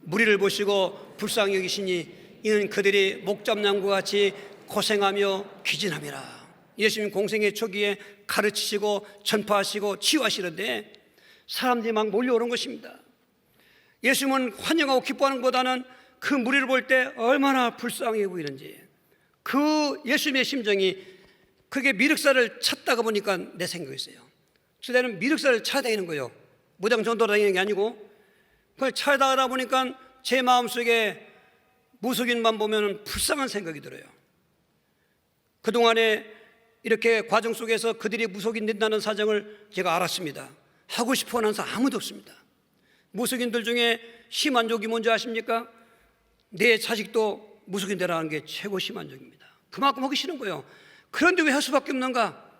무리를 보시고 불쌍히 여기시니 이는 그들이 목잡나무와 같이 고생하며 귀진함이라. 예수님 공생의 초기에 가르치시고 전파하시고 치유하시는데 사람들이 막 몰려오는 것입니다. 예수님은 환영하고 기뻐하는 것보다는 그 무리를 볼 때 얼마나 불쌍해 보이는지, 그 예수님의 심정이, 그게 미륵사를 찾다가 보니까 내 생각이었어요. 저때는 미륵사를 찾아다니는 거예요. 무당 전도로 다니는 게 아니고. 그걸 찾아다니다 보니까 제 마음속에 무속인만 보면 불쌍한 생각이 들어요. 그동안에 이렇게 과정 속에서 그들이 무속인 된다는 사정을 제가 알았습니다. 하고 싶어 하는 사람 아무도 없습니다. 무속인들 중에 심한 족이 뭔지 아십니까? 내 자식도 무속인 되라는 게 최고 심한 족입니다. 그만큼 하기 싫은 거예요. 그런데 왜 할 수밖에 없는가?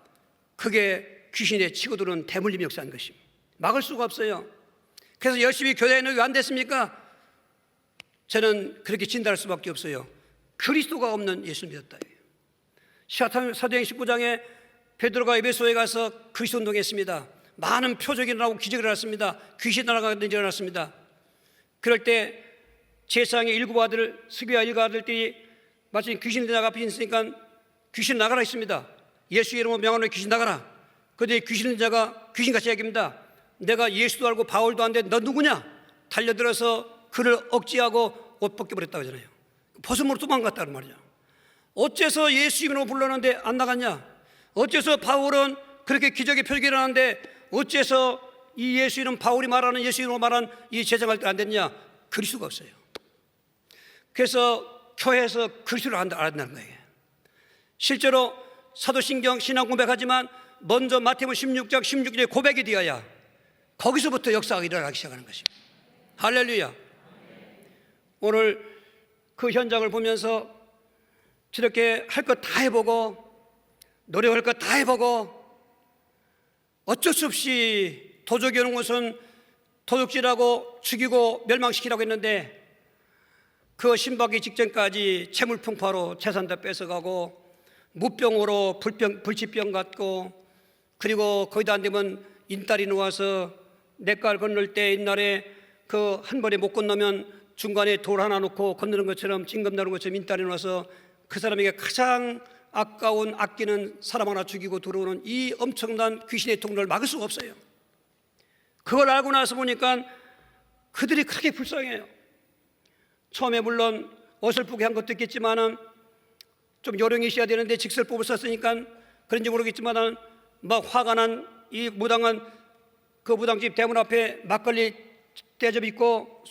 그게 귀신에 치고들은 대물림 역사인 것입니다. 막을 수가 없어요. 그래서 열심히 교회는 왜 안 됐습니까? 저는 그렇게 진단할 수밖에 없어요. 그리스도가 없는 예수 믿었다. 사도행 19장에 베드로가 에베소에 가서 그리스도 운동했습니다. 많은 표적이 일어나고 기적이 일어났습니다. 귀신 나가는 일이 일어났습니다. 그럴 때 제사장의 7아들, 스비야 7아들들이 마치 귀신 나가 앞에 있으니까 귀신 나가라 했습니다. 예수 이름으로 명하노니 귀신 나가라. 그런데 귀신 자가 귀신같이 얘기합니다. 내가 예수도 알고 바울도 안 돼, 너 누구냐? 달려들어서 그를 억지하고 옷 벗겨버렸다고 하잖아요. 벗음으로 도망갔다는 말이죠. 어째서 예수 이름으로 불렀는데 안 나갔냐? 어째서 바울은 그렇게 기적의 표적이 일어나는데 어째서 이 예수 이름, 바울이 말하는 예수 이름으로 말한 이 제정할 때 안 됐냐? 그럴 수가 없어요. 그래서 교회에서 그리스도를 알았다는 거예요. 실제로 사도신경 신앙 고백하지만 먼저 마태복음 16장 16절에 고백이 되어야 거기서부터 역사가 일어나기 시작하는 것입니다. 할렐루야. 오늘 그 현장을 보면서 저렇게 할 것 다 해보고 노력할 것 다 해보고 어쩔 수 없이 도적이 오는 것은 도둑질하고 죽이고 멸망시키라고 했는데 그 신박이 직전까지 채물풍파로 재산 다 뺏어가고 무병으로 불치병 갖고, 그리고 거기다 안 되면 인딸이 놓아서 냇가를 건널 때 옛날에 그 한 번에 못 건너면 중간에 돌 하나 놓고 건너는 것처럼 징금 나는 것처럼 인딸이 놓아서 그 사람에게 가장 아까운 아끼는 사람 하나 죽이고 들어오는 이 엄청난 귀신의 통로를 막을 수가 없어요. 그걸 알고 나서 보니까 그들이 그렇게 불쌍해요. 처음에 물론 어설프게 한 것도 있겠지만은 좀 요령이 있어야 되는데 직설법을 썼으니까 그런지 모르겠지만은 막 화가 난 이 무당은 그 무당집 대문 앞에 막걸리 대접 있고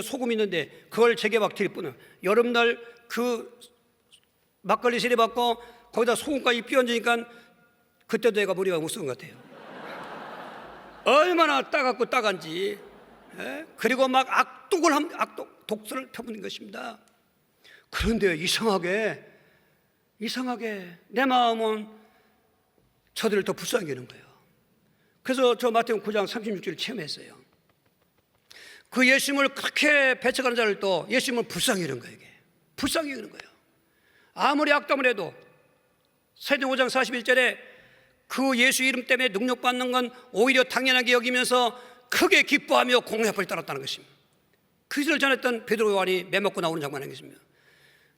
소금 있는데 그걸 제게 막 드릴 뿐이에요. 여름날 그 막걸리 세례 받고 거기다 소금까지 끼얹으니까 그때도 애가 머리가 못 쓴 것 같아요. 얼마나 따갑고 따간지. 그리고 막 독설을 펴부는 것입니다. 그런데 이상하게 내 마음은 저들을 더 불쌍히 여기는 거예요. 그래서 저 마태복음 9장 36절을 체험했어요. 그 예수님을 그렇게 배척하는 자를 또 예수님을 불쌍히 여기는 거예요. 이게 불쌍히 여기는 거예요. 아무리 악담을 해도 사도행 5장 41절에 그 예수 이름 때문에 능력받는 건 오히려 당연하게 여기면서 크게 기뻐하며 공회합을 따랐다는 것입니다. 그 시를 전했던 베드로 요한이 매맞고 나오는 장면이 있습니다.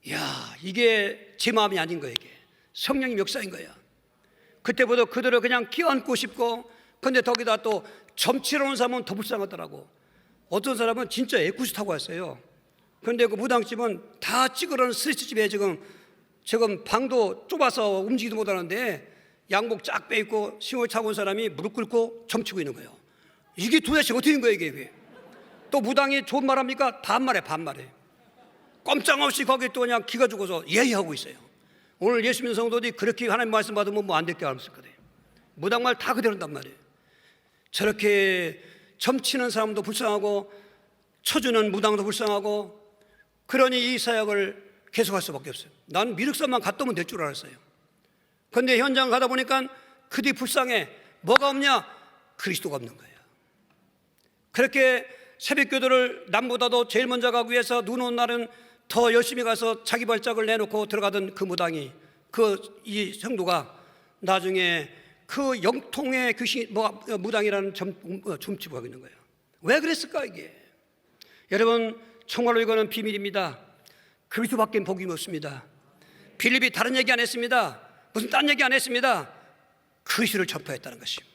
이야, 이게 제 마음이 아닌 거예요. 이게 성령님 역사인 거예요. 그때부터 그들을 그냥 끼얹고 싶고, 근데 거기다 또 점치러 온 사람은 더 불쌍하더라고. 어떤 사람은 진짜 애꿎이 타고 왔어요. 그런데 그 무당집은 다 찌그러는 스트레치집에 지금 방도 좁아서 움직이도 못하는데 양복 쫙 빼입고 시골 차고 온 사람이 무릎 꿇고 점치고 있는 거예요. 이게 도대체 어떻게 된 거예요 이게? 또 무당이 좋은 말 합니까? 반말해. 꼼짝없이 거기 또 그냥 기가 죽어서 예의하고 있어요. 오늘 예수 믿는 성도들이 그렇게 하나님 말씀 받으면 뭐 안 될 게 없을 거예요. 무당 말 다 그대로 한단 말이에요. 저렇게 점치는 사람도 불쌍하고 쳐주는 무당도 불쌍하고, 그러니 이 사역을 계속할 수밖에 없어요. 나는 미륵산만 갔다 오면 될 줄 알았어요. 그런데 현장 가다 보니까 그들이 불쌍해. 뭐가 없냐? 그리스도가 없는 거예요. 그렇게 새벽기도를 남보다도 제일 먼저 가기 위해서 눈 오는 날은 더 열심히 가서 자기 발작을 내놓고 들어가던 그 무당이, 이 성도가 나중에 그 영통의 무당이라는 점치고 하고 있는 거예요. 왜 그랬을까 이게? 여러분, 정말로 이거는 비밀입니다. 그리스도밖에 복이 없습니다. 빌립이 다른 얘기 안 했습니다. 무슨 딴 얘기 안 했습니다. 그리스도를 전파했다는 것입니다.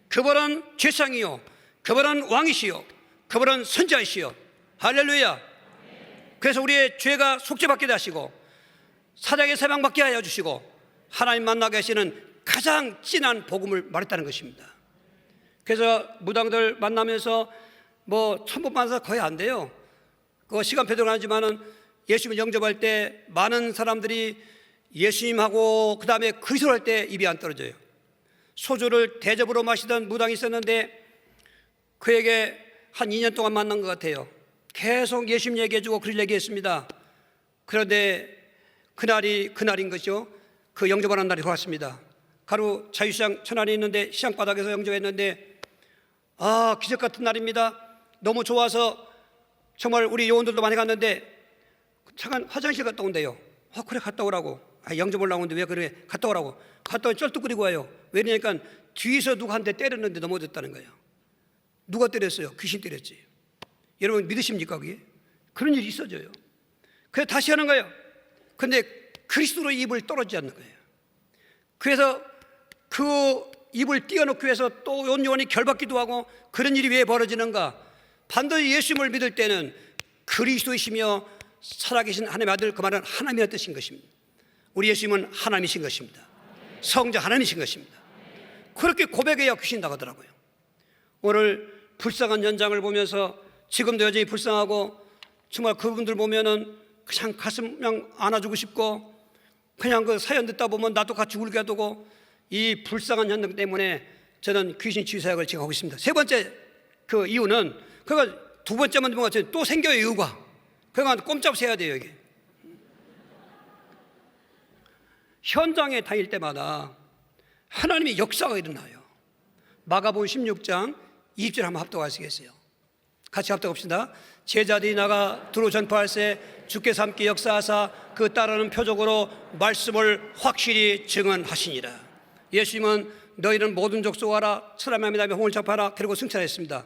그분은 제상이요, 그분은 왕이시요, 그분은 선지자이시요. 할렐루야. 그래서 우리의 죄가 속죄받게 하시고 사자에게 사망받게 하여 주시고 하나님 만나게 하시는 가장 진한 복음을 말했다는 것입니다. 그래서 무당들 만나면서 뭐 천번 만나서 거의 안 돼요. 그 시간표도 하지만은 예수님을 영접할 때 많은 사람들이 예수님하고 그 다음에 그리스도를 할 때 입이 안 떨어져요. 소주를 대접으로 마시던 무당이 있었는데 그에게 한 2년 동안 만난 것 같아요. 계속 예수님 얘기해주고 그리스도 얘기했습니다. 그런데 그날인 것이죠. 그 영접하는 날이 돌아왔습니다. 가로 자유시장 천안에 있는데 시장 바닥에서 영접했는데, 기적 같은 날입니다. 너무 좋아서 정말 우리 요원들도 많이 갔는데 잠깐 화장실 갔다 온대요. 그래 갔다 오라고. 영접 올라오는데 왜 그래 갔다 오라고. 갔다 오면 쩔뚝거리고 와요. 왜냐니까 뒤에서 누가 한 대 때렸는데 넘어졌다는 거예요. 누가 때렸어요? 귀신 때렸지. 여러분 믿으십니까 그게? 그런 일이 있어져요. 그래서 다시 하는 거예요. 근데 그리스도로 입을 떨어지지 않는 거예요. 그래서 그 입을 띄워놓기 위해서 또 요원이 결박기도 하고, 그런 일이 왜 벌어지는가? 반드시 예수님을 믿을 때는 그리스도이시며 살아계신 하나님의 아들, 그 말은 하나님의 뜻인 것입니다. 우리 예수님은 하나님이신 것입니다. 성자 하나님이신 것입니다. 그렇게 고백해야 귀신 나가더라고요. 오늘 불쌍한 현장을 보면서 지금도 여전히 불쌍하고, 정말 그분들 보면은 그냥 가슴 그냥 안아주고 싶고, 그냥 그 사연 듣다 보면 나도 같이 울게 하고, 이 불쌍한 현장 때문에 저는 귀신 치유 사역을 지금 하고 있습니다. 세 번째 그 이유는, 그가 두 번째만 보면 또 생겨요. 이유가 그러니까 꼼짝없이 해야 돼요. 이게 현장에 다닐 때마다 하나님의 역사가 일어나요. 마가복음 16장 20절 한번 합독하시겠어요? 같이 합독합시다. 제자들이 나가 두루 전파할세 주께서 함께 역사하사 그 따르는 표적으로 말씀을 확실히 증언하시니라. 예수님은 너희는 모든 족속하라, 사람의 다음에 홍을 접하라, 그리고 승천했습니다.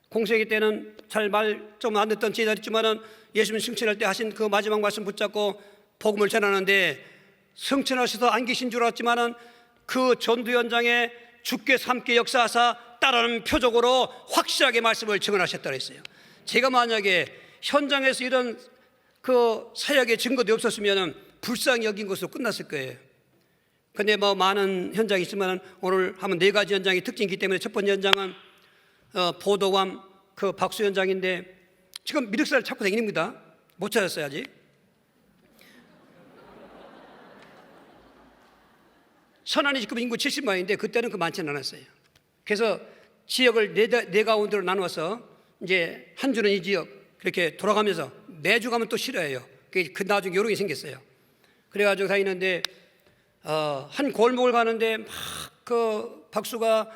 공생애 때는 잘 말 좀 안 듣던 제자였지만은 예수님 승천할 때 하신 그 마지막 말씀 붙잡고 복음을 전하는데, 승천하셔서 안 계신 줄 알았지만은 그 전도 현장에 주께서 함께 역사하사 따르는 표적으로 확실하게 말씀을 증언하셨다고 했어요. 제가 만약에 현장에서 이런 그 사역의 증거도 없었으면 불쌍히 여긴 것으로 끝났을 거예요. 근데 뭐 많은 현장이 있지만 오늘 하면 4가지 현장이 특징이기 때문에, 첫 번째 현장은 보도관 그 박수 현장인데, 지금 미륵사를 찾고 다닙니다. 못 찾았어요 아직. 천안이 지금 인구 70만인데 그때는 그 많지는 않았어요. 그래서 지역을 네 가운데로 나누어서 이제 한 주는 이 지역 그렇게 돌아가면서 매주 가면 또 싫어해요. 그 나중에 요령이 생겼어요. 그래가지고 다니는데 한 골목을 가는데 막 그 박수가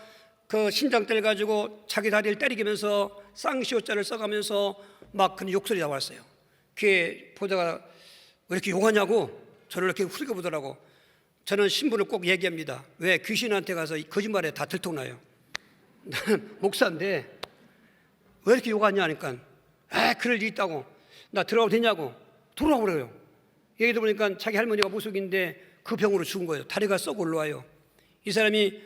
그 신장대를 가지고 자기 다리를 때리면서 쌍시옷자를 써가면서 막 그런 욕설이 나왔어요. 그게 보다가 왜 이렇게 욕하냐고 저를 이렇게 후리게 보더라고. 저는 신부를 꼭 얘기합니다. 왜 귀신한테 가서 거짓말에 다 들통나요. 나는 목사인데 왜 이렇게 욕하냐 하니까 그럴 일 있다고. 나 들어가도 되냐고. 들어오라고 그래요. 얘기 들어보니까 자기 할머니가 무속인데 그 병으로 죽은 거예요. 다리가 썩 올라와요. 이 사람이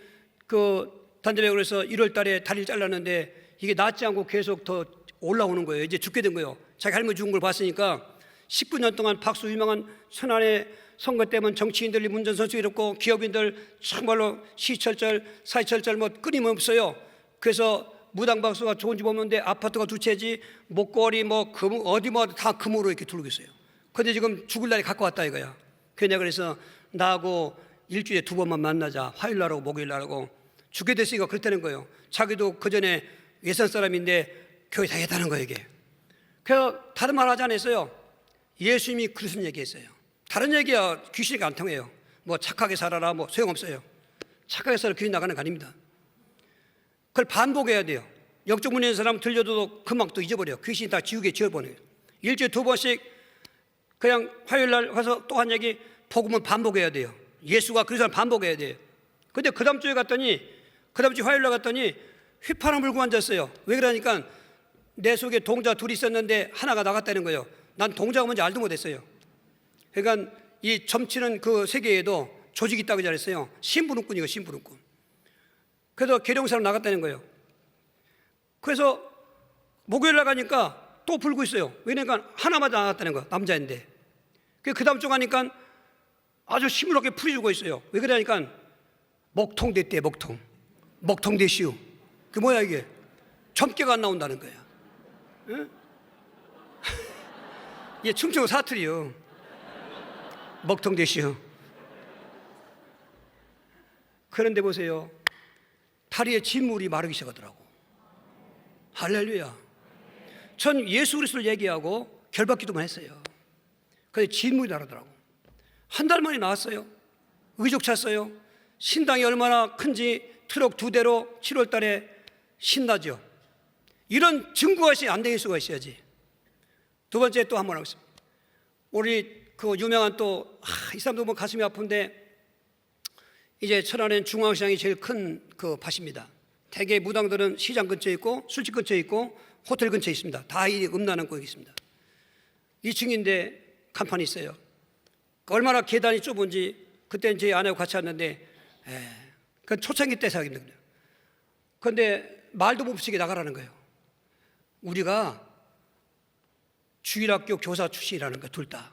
그 단대병으로 해서 1월 달에 다리를 잘랐는데 이게 낫지 않고 계속 더 올라오는 거예요. 이제 죽게 된 거예요. 자기 할머니 죽은 걸 봤으니까 19년 동안 박수 유명한 천안의 선거 때문에 정치인들, 운전선수 이렇고 기업인들 정말로 시철절, 사시철절 뭐 끊임없어요. 그래서 무당 박수가 좋은 집 없는데 아파트가 두 채지 목걸이 뭐 금 어디 뭐 다 금으로 이렇게 두르고 있어요. 근데 지금 죽을 날이 가까웠다 이거야. 그래서 그래서 나하고 일주일에 2번만 만나자. 화요일 날하고 목요일 날하고. 죽게 됐으니까 그렇다는 거예요. 자기도 그 전에 예산 사람인데 교회 다녔다는 거예요 이게. 그래서 다른 말 하지 않았어요. 예수님이 그런 얘기했어요. 다른 얘기야 귀신이 안 통해요. 뭐 착하게 살아라 뭐 소용없어요. 착하게 살아 귀신 나가는 거 아닙니다. 그걸 반복해야 돼요. 영적 문제 있는 사람 들려도 금방 또 잊어버려요. 귀신이 다 지우개 지워버려요. 일주일에 2번씩 그냥 화요일 날 가서 또 한 얘기 복음은 반복해야 돼요. 예수가 그 사람 반복해야 돼요. 근데 그 다음 주에 갔더니 그 다음 주 화요일 날 갔더니 휘파람 불고 앉았어요. 왜 그러니까 내 속에 동자 둘이 있었는데 하나가 나갔다는 거예요. 난 동자가 뭔지 알도 못했어요. 그러니까 이 점치는 그 세계에도 조직이 있다고 잘했어요. 심부름꾼이고 심부름꾼. 그래서 계룡사로 나갔다는 거예요. 그래서 목요일 날 가니까 또 불고 있어요. 왜냐니까 하나만 나갔다는 거예요. 남자인데. 그 다음 주 가니까 아주 시무룩하게 풀이 주고 있어요. 왜 그러니까 먹통 됐대. 먹통 되시오. 그 뭐야 이게? 점괘가 안 나온다는 거야. 응? 이게 충청 사투리요. 먹통 되시오. 그런데 보세요. 다리에 진물이 마르기 시작하더라고. 할렐루야. 전 예수 그리스도를 얘기하고 결박기도만 했어요. 그런데 진물이 나르더라고. 한 달 만에 나왔어요. 의족 찼어요. 신당이 얼마나 큰지 트럭 2대로 7월 달에 신나죠. 이런 증거가 안 되는 수가 있어야지. 두 번째 또 한 번 하고 있습니다. 우리 그 유명한 또 이 사람도 뭐 가슴이 아픈데 이제 천안엔 중앙시장이 제일 큰 그 밭입니다. 대개 무당들은 시장 근처에 있고 술집 근처에 있고 호텔 근처에 있습니다. 다 이 음란한 곳에 있습니다. 2층인데 간판이 있어요. 얼마나 계단이 좁은지 그때 제 아내하고 같이 왔는데 그 초창기 때 사귀는 거예요. 그런데 말도 못 붙이게 나가라는 거예요. 우리가 주일학교 교사 출신이라는 거예요. 둘 다.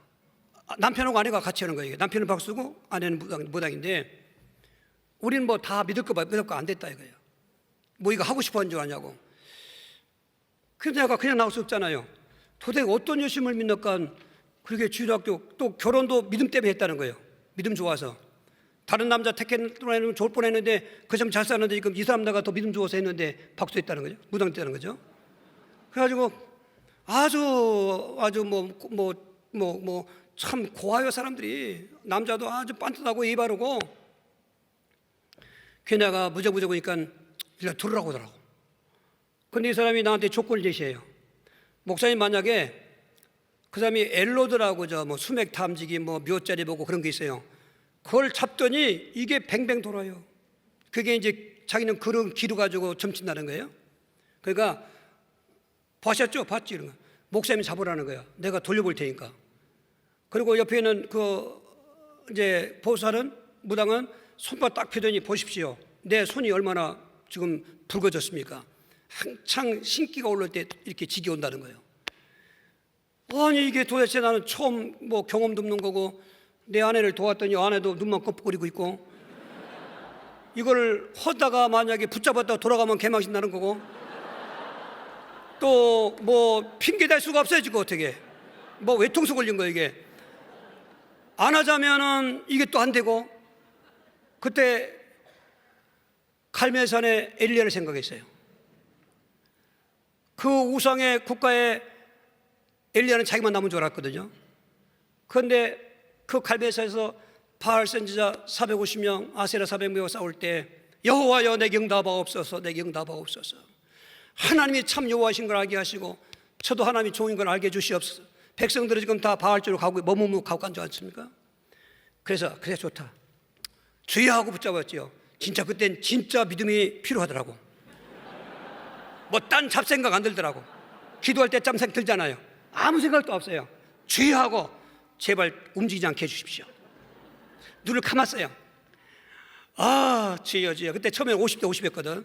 남편하고 아내가 같이 하는 거예요. 남편은 박수고 아내는 무당인데 우리는 뭐 다 믿을 거 안 됐다 이거예요. 뭐 이거 하고 싶어 하는 줄 아냐고. 그래서 내가 그냥 나올 수 없잖아요. 도대체 어떤 예수님을 믿는가. 그렇게 주일학교 또 결혼도 믿음 때문에 했다는 거예요. 믿음 좋아서. 다른 남자 택했으면 좋을 뻔했는데 그 사람 잘 사는데 지금 이 사람 나가 더 믿음 좋아서 했는데 박수했다는 거죠. 무당했다는 거죠. 그래가지고 아주 참 고와요 사람들이. 남자도 아주 빤듯하고 예의 바르고. 걔네가 무적무적 오니까 일단 들으라고 하더라고. 근데 이 사람이 나한테 조건을 제시해요. 목사님 만약에 그 사람이 엘로드라고 뭐 수맥 탐지기 뭐 묘자리 보고 그런 게 있어요. 그걸 잡더니 이게 뱅뱅 돌아요. 그게 이제 자기는 그런 기루 가지고 점친다는 거예요. 그러니까 봤죠? 봤지? 이런 거. 목사님이 잡으라는 거야. 내가 돌려볼 테니까. 그리고 옆에는 그 이제 보살은 무당은 손바 딱 펴더니 보십시오. 내 손이 얼마나 지금 붉어졌습니까? 한창 신기가 올라올 때 이렇게 지기 온다는 거예요. 아니 이게 도대체 나는 처음 뭐 경험도 없는 거고 내 아내를 도왔더니 아내도 눈만 껌뻑거리고 있고 이걸 하다가 만약에 붙잡았다가 돌아가면 개망신 나는 거고 또 뭐 핑계 댈 수가 없어요. 지금 어떻게 뭐 외통수 걸린 거예요. 이게 안 하자면은 이게 또 안 되고. 그때 갈멜산에 엘리야를 생각했어요. 그 우상의 국가에 엘리야는 자기만 남은 줄 알았거든요. 그런데 그 갈멜산에서 바알 선지자 450명, 아세라 400명과 싸울 때 여호와여 내게 응답하옵소서, 내게 응답하옵소서. 하나님이 참 여호와이신 걸 알게 하시고 저도 하나님이 종인 걸 알게 해주시옵소서. 백성들이 지금 다 바알쪽으로 가고 머뭇 가고 간지 않습니까? 그래서 그래 좋다. 주의하고 붙잡았지요. 진짜 그땐 진짜 믿음이 필요하더라고. 뭐 딴 잡생각 안 들더라고. 기도할 때 짬생 들잖아요. 아무 생각도 없어요. 주의하고 제발 움직이지 않게 해주십시오. 눈을 감았어요. 아 주여 주여. 그때 처음에 50대 50이었거든.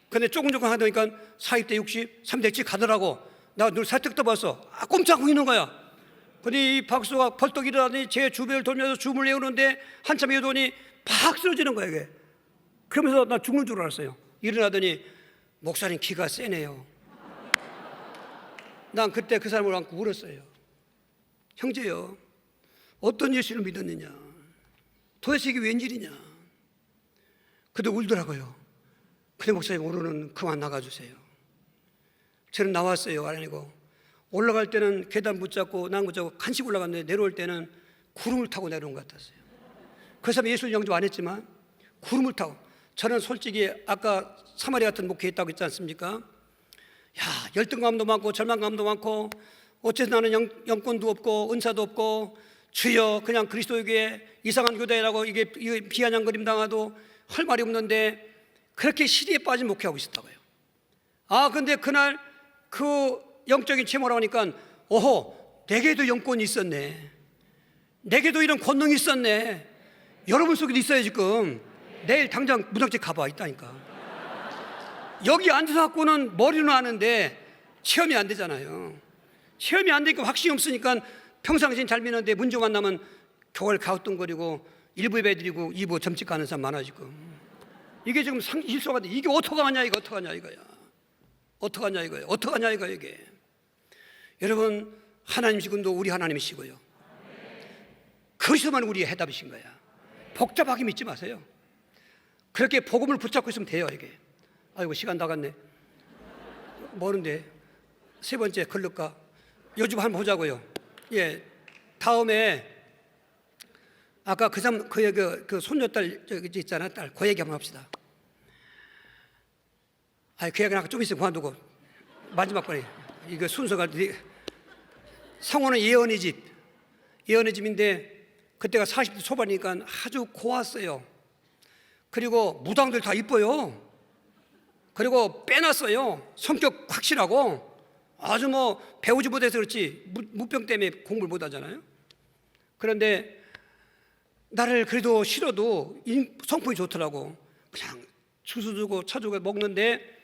근데 조금 하다 보니까 40대 60, 30대 70 가더라고. 나 눈을 살짝 떠봤어. 아 꼼짝 있는 거야. 근데 이 박수가 벌떡 일어나더니 제 주변을 돌면서 줌을 내오는데 한참 외우더니 팍 쓰러지는 거야 이게. 그러면서 나 죽는 줄 알았어요. 일어나더니 목사님 기가 세네요. 난 그때 그 사람을 안고 울었어요. 형제요, 어떤 예수를 믿었느냐, 도대체 이게 웬일이냐. 그도 울더라고요. 근데 목사님 오늘은 그만 나가주세요. 저는 나왔어요. 아니고 올라갈 때는 계단 붙잡고 난 붙잡고 간식 올라갔는데 내려올 때는 구름을 타고 내려온 것 같았어요. 그 사람이 예수를 영접 안 했지만 구름을 타고. 저는 솔직히 아까 사마리 같은 목회했다고 했지 않습니까? 야, 열등감도 많고 절망감도 많고 어째서 나는 영권도 없고 은사도 없고 주여 그냥 그리스도에게 이상한 교대라고 이게 비아냥거림 당하도 할 말이 없는데 그렇게 시리에 빠진 목회하고 있었다고요. 아 근데 그날 그 영적인 체모라고 하니까 오호 내게도 영권이 있었네, 내게도 이런 권능이 있었네. 여러분 속에도 있어요. 지금 내일 당장 무당집 가봐. 있다니까. 여기 앉아서 갖고는 머리는 아는데 체험이 안 되잖아요. 체험이 안 되니까 확신이 없으니까 평상시엔 잘 믿는데 문제 만나면 교회를 가우뚱거리고 일부 예배드리고 2부 점집 가는 사람 많아지고. 이게 지금 일소가 돼. 이게 어떡하냐 이거, 어떡하냐 이거야. 어떡하냐 이거야. 어떡하냐 이거야 이게. 여러분 하나님 지금도 우리 하나님이시고요. 그리스도만 우리의 해답이신 거야. 복잡하게 믿지 마세요. 그렇게 복음을 붙잡고 있으면 돼요 이게. 아이고 시간 다 갔네. 뭐는데 세 번째 걸릴까? 요즘 한번 보자고요. 예, 다음에 아까 그 사람 그 손녀딸 저기 있잖아 딸 그 얘기 한번 합시다. 아, 그 얘기는 아까 좀 있으면 그만두고 마지막 번에 이거 순서가 상호는 예언의 집인데 그때가 40대 초반이니까 아주 고왔어요. 그리고 무당들 다 이뻐요. 그리고 빼놨어요. 성격 확실하고 아주 뭐 배우지 못해서 그렇지 무병 때문에 공부를 못하잖아요. 그런데 나를 그래도 싫어도 성품이 좋더라고. 그냥 주스 주고 차 주고 먹는데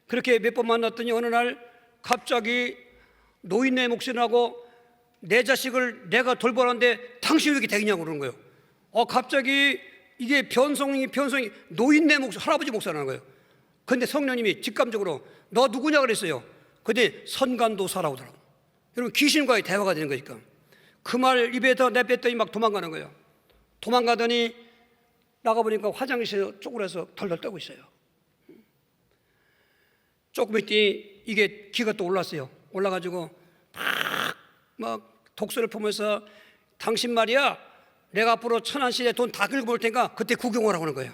그렇게 몇 번 만났더니 어느 날 갑자기 노인네 목소리라고 내 자식을 내가 돌보라는데 당신이 왜 이렇게 되겠냐고 그러는 거예요. 갑자기 이게 변성이 노인네 목소리, 할아버지 목소리라는 거예요. 근데 성령님이 직감적으로 너 누구냐 그랬어요. 근데 선간도사라고 하더라고. 여러분 귀신과의 대화가 되는 거니까 그 말 입에다 내뱉더니 막 도망가는 거예요. 도망가더니 나가보니까 화장실에 쪼그려서 덜덜 떨고 있어요. 조금 있더니 이게 기가 또 올랐어요. 올라가지고 막 독서를 보면서 당신 말이야 내가 앞으로 천안시에 돈 다 긁어볼 테니까 그때 구경 오라고 하는 거예요.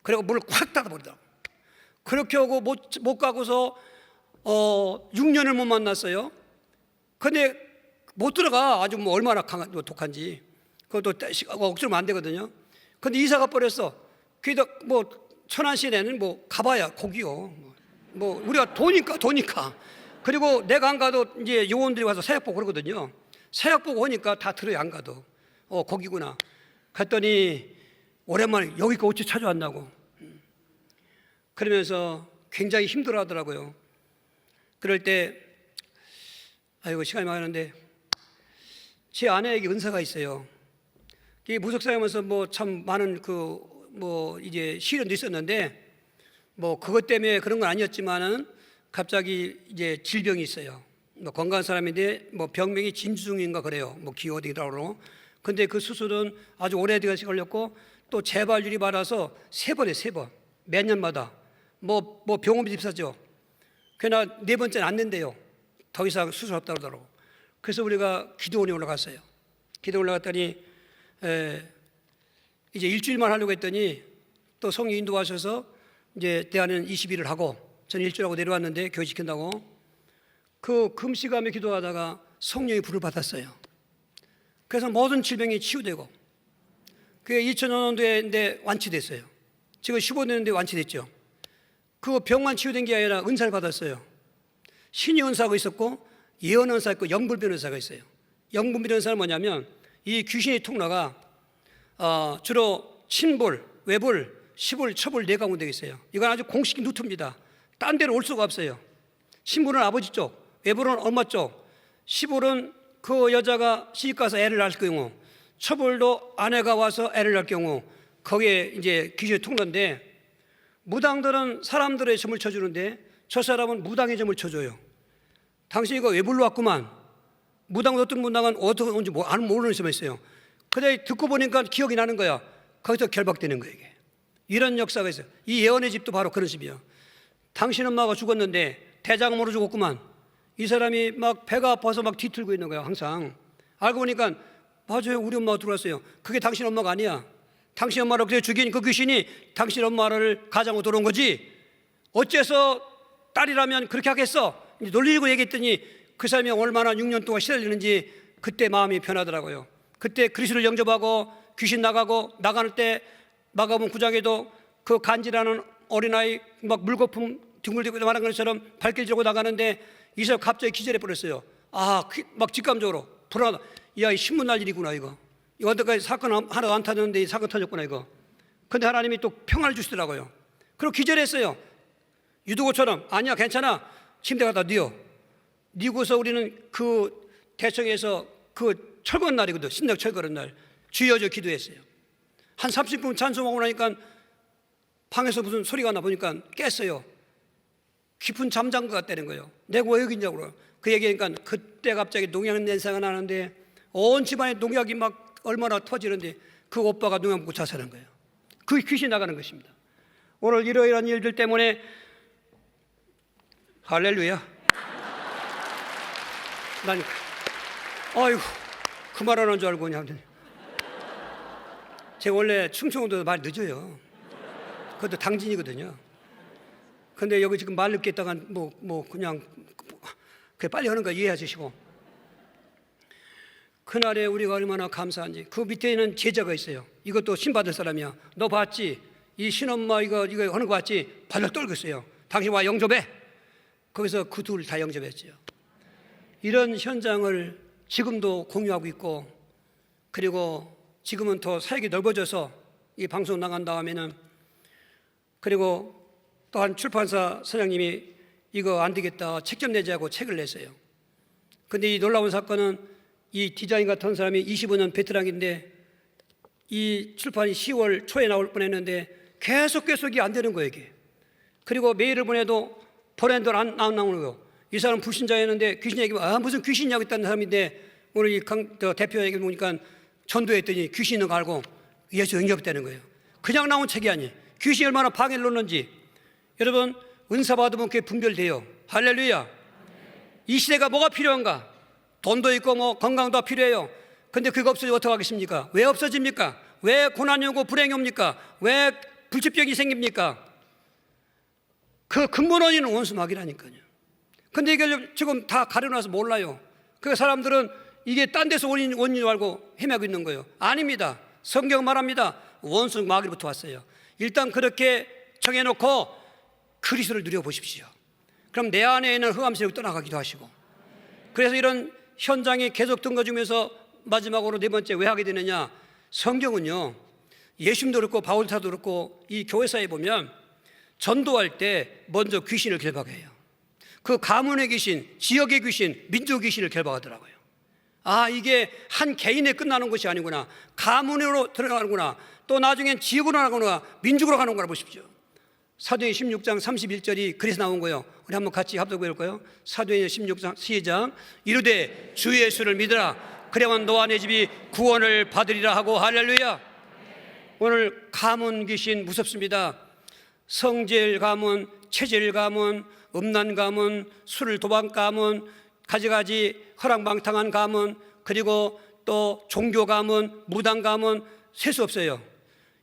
그리고 문을 콱 닫아버리더라고. 그렇게 하고 못 가고서 6년을 못 만났어요. 근데 못 들어가. 아주 뭐 얼마나 독한지. 그것도 억지로 안 되거든요. 근데 이사가 버렸어. 그래도 뭐 천안시내는 뭐 가봐야 거기요. 뭐 우리가 도니까. 그리고 내가 안 가도 이제 요원들이 와서 사역 보고 그러거든요. 사역 보고 오니까 다 들어요. 안 가도. 거기구나. 갔더니 오랜만에 여기가 어찌 찾아왔냐고. 그러면서 굉장히 힘들어 하더라고요. 그럴 때 아이고 시간이 많은데 제 아내에게 은사가 있어요. 무속사하면서 뭐 참 많은 이제 시련도 있었는데 뭐 그것 때문에 그런 건 아니었지만은 갑자기 이제 질병이 있어요. 뭐 건강한 사람인데 뭐 병명이 진주중인가 그래요. 뭐 기어디라고. 근데 그 수술은 아주 오래되게 걸렸고 또 재발률이 많아서 3번 몇 년마다 뭐 병원 비싸죠. 그러나 4번째는 안 된대요. 더 이상 수술 없다고 그러더라고. 그래서 우리가 기도원에 올라갔어요. 기도 올라갔더니 이제 일주일만 하려고 했더니 또 성령 인도하셔서 이제 대안은 20일을 하고 저는 일주일하고 내려왔는데 교회 지킨다고 그 금식하며 기도하다가 성령의 불을 받았어요. 그래서 모든 질병이 치유되고 그게 2000년도에 완치됐어요. 지금 15년도에 완치됐죠. 그 병만 치유된 게 아니라 은사를 받았어요. 신의 은사가 있었고 예언 은사가 있고 영분별 은사가 있어요. 영분별 은사는 뭐냐면 이 귀신의 통로가 주로 친불, 외불, 시불, 처불 네 가운데 있어요. 이건 아주 공식 루트입니다. 딴 데로 올 수가 없어요. 친불은 아버지 쪽, 외불은 엄마 쪽, 시불은 그 여자가 시집가서 애를 낳을 경우, 처불도 아내가 와서 애를 낳을 경우 거기에 이제 귀신의 통로인데 무당들은 사람들의 점을 쳐주는데 저 사람은 무당의 점을 쳐줘요. 당신 이거 외불로 왔구만. 무당 어떤 무당은 어떻게 온지 모르는 점이 있어요. 근데 듣고 보니까 기억이 나는 거야. 거기서 결박되는 거예요. 이게. 이런 역사가 있어요. 이 예언의 집도 바로 그런 집이에요. 당신 엄마가 죽었는데 대장암으로 죽었구만. 이 사람이 막 배가 아파서 막 뒤틀고 있는 거예요. 항상. 알고 보니까 맞아요. 우리 엄마가 들어왔어요. 그게 당신 엄마가 아니야. 당신 엄마를 그래 죽인 그 귀신이 당신 엄마를 가장으로 들어온 거지. 어째서 딸이라면 그렇게 하겠어? 놀리고 얘기했더니 그 사람이 얼마나 6년 동안 시달리는지 그때 마음이 변하더라고요. 그때 그리스도를 영접하고 귀신 나가고 나갈 때 마가복음 9장에도 그 간지라는 어린아이 막 물거품 둥글대고 말한 것처럼 발길질하고 나가는데 이 사람 갑자기 기절해 버렸어요. 막 직감적으로 불안하다. 야, 이 신문 날 일이구나 이거. 여태까지 사건 하나도 안 터졌는데 이 사건 터졌구나 이거. 근데 하나님이 또 평안을 주시더라고요. 그리고 기절했어요. 유두고처럼 아니야 괜찮아 침대 갖다 뉘고서 우리는 그 대청에서 그 철거는 날이거든. 신당 철거는 날 주여져 기도했어요. 한 30분 찬송하고 나니까 방에서 무슨 소리가 나 보니까 깼어요. 깊은 잠잔 것 같다는 거예요. 내가 왜 여기 있냐고. 그 얘기하니까 그때 갑자기 농약 냄새가 나는데 온 집안에 농약이 막 얼마나 터지는데 그 오빠가 농약 먹고 자살한 거예요. 그 귀신이 나가는 것입니다. 오늘 이러이러한 일들 때문에 할렐루야. 난 아이고 그 말 하는 줄 알고 그냥 제가 원래 충청도 말 늦어요. 그것도 당진이거든요. 근데 여기 지금 말 늦게 했다가 그냥 빨리 하는 거 이해해 주시고 그날에 우리가 얼마나 감사한지. 그 밑에는 제자가 있어요. 이것도 신받을 사람이야. 너 봤지? 이 신엄마 이거 하는 거 봤지? 발락 떨고 있어요. 당신 와 영접해. 거기서 그 둘 다 영접했죠. 이런 현장을 지금도 공유하고 있고 그리고 지금은 더 사역이 넓어져서 이 방송 나간 다음에는 그리고 또 한 출판사 사장님이 이거 안 되겠다 책 좀 내자고 책을 냈어요. 근데 이 놀라운 사건은 이 디자인 같은 사람이 25년 베테랑인데 이 출판이 10월 초에 나올 뻔했는데 계속이 안 되는 거예요 이게. 그리고 메일을 보내도 브랜드를 안 나오는 거예요. 이 사람 불신자였는데 귀신 얘기하면 무슨 귀신이냐고 했다는 사람인데 오늘 이 대표 얘기 보니까 전도했더니 귀신 있는 거 알고 예수 영접했다는 거예요. 그냥 나온 책이 아니에요. 귀신이 얼마나 방해를 놓는지. 여러분 은사 받으면 그게 분별돼요. 할렐루야. 이 시대가 뭐가 필요한가? 돈도 있고 건강도 필요해요. 근데 그거 없어지면 어떻게 하겠습니까? 왜 없어집니까? 왜 고난이 오고 불행이 옵니까? 왜 불치병이 생깁니까? 그 근본 원인은 원수마귀라니까요. 근데 이걸 지금 다 가려놔서 몰라요. 그 사람들은 이게 딴 데서 원인인 줄 알고 헤매고 있는 거예요. 아닙니다. 성경 말합니다. 원수 마귀로부터 왔어요. 일단 그렇게 정해놓고 그리스도를 누려보십시오. 그럼 내 안에 있는 흑암세력이 떠나가기도 하시고. 그래서 이런 현장이 계속 등거주면서 마지막으로 네 번째 왜 하게 되느냐. 성경은요 예수님도 그렇고 바울사도 그렇고 이 교회사에 보면 전도할 때 먼저 귀신을 결박해요. 그 가문의 귀신, 지역의 귀신, 민족의 귀신을 결박하더라고요. 이게 한 개인에 끝나는 것이 아니구나. 가문으로 들어가는구나. 또 나중엔 지역으로 나가는구나. 민족으로 가는구나 보십시오. 사도행 16장 31절이 그래서 나온 거예요. 우리 한번 같이 합독해 볼까요? 사도행 16장 시작. 이르되 주 예수를 믿으라. 그래야만 너와 내 집이 구원을 받으리라 하고. 할렐루야. 오늘 가문 귀신 무섭습니다. 성질 가문, 체질 가문, 음란 가문, 술 도박 가문, 가지가지 허랑방탕한 가문, 그리고 또 종교 가문, 무당 가문 셀 수 없어요.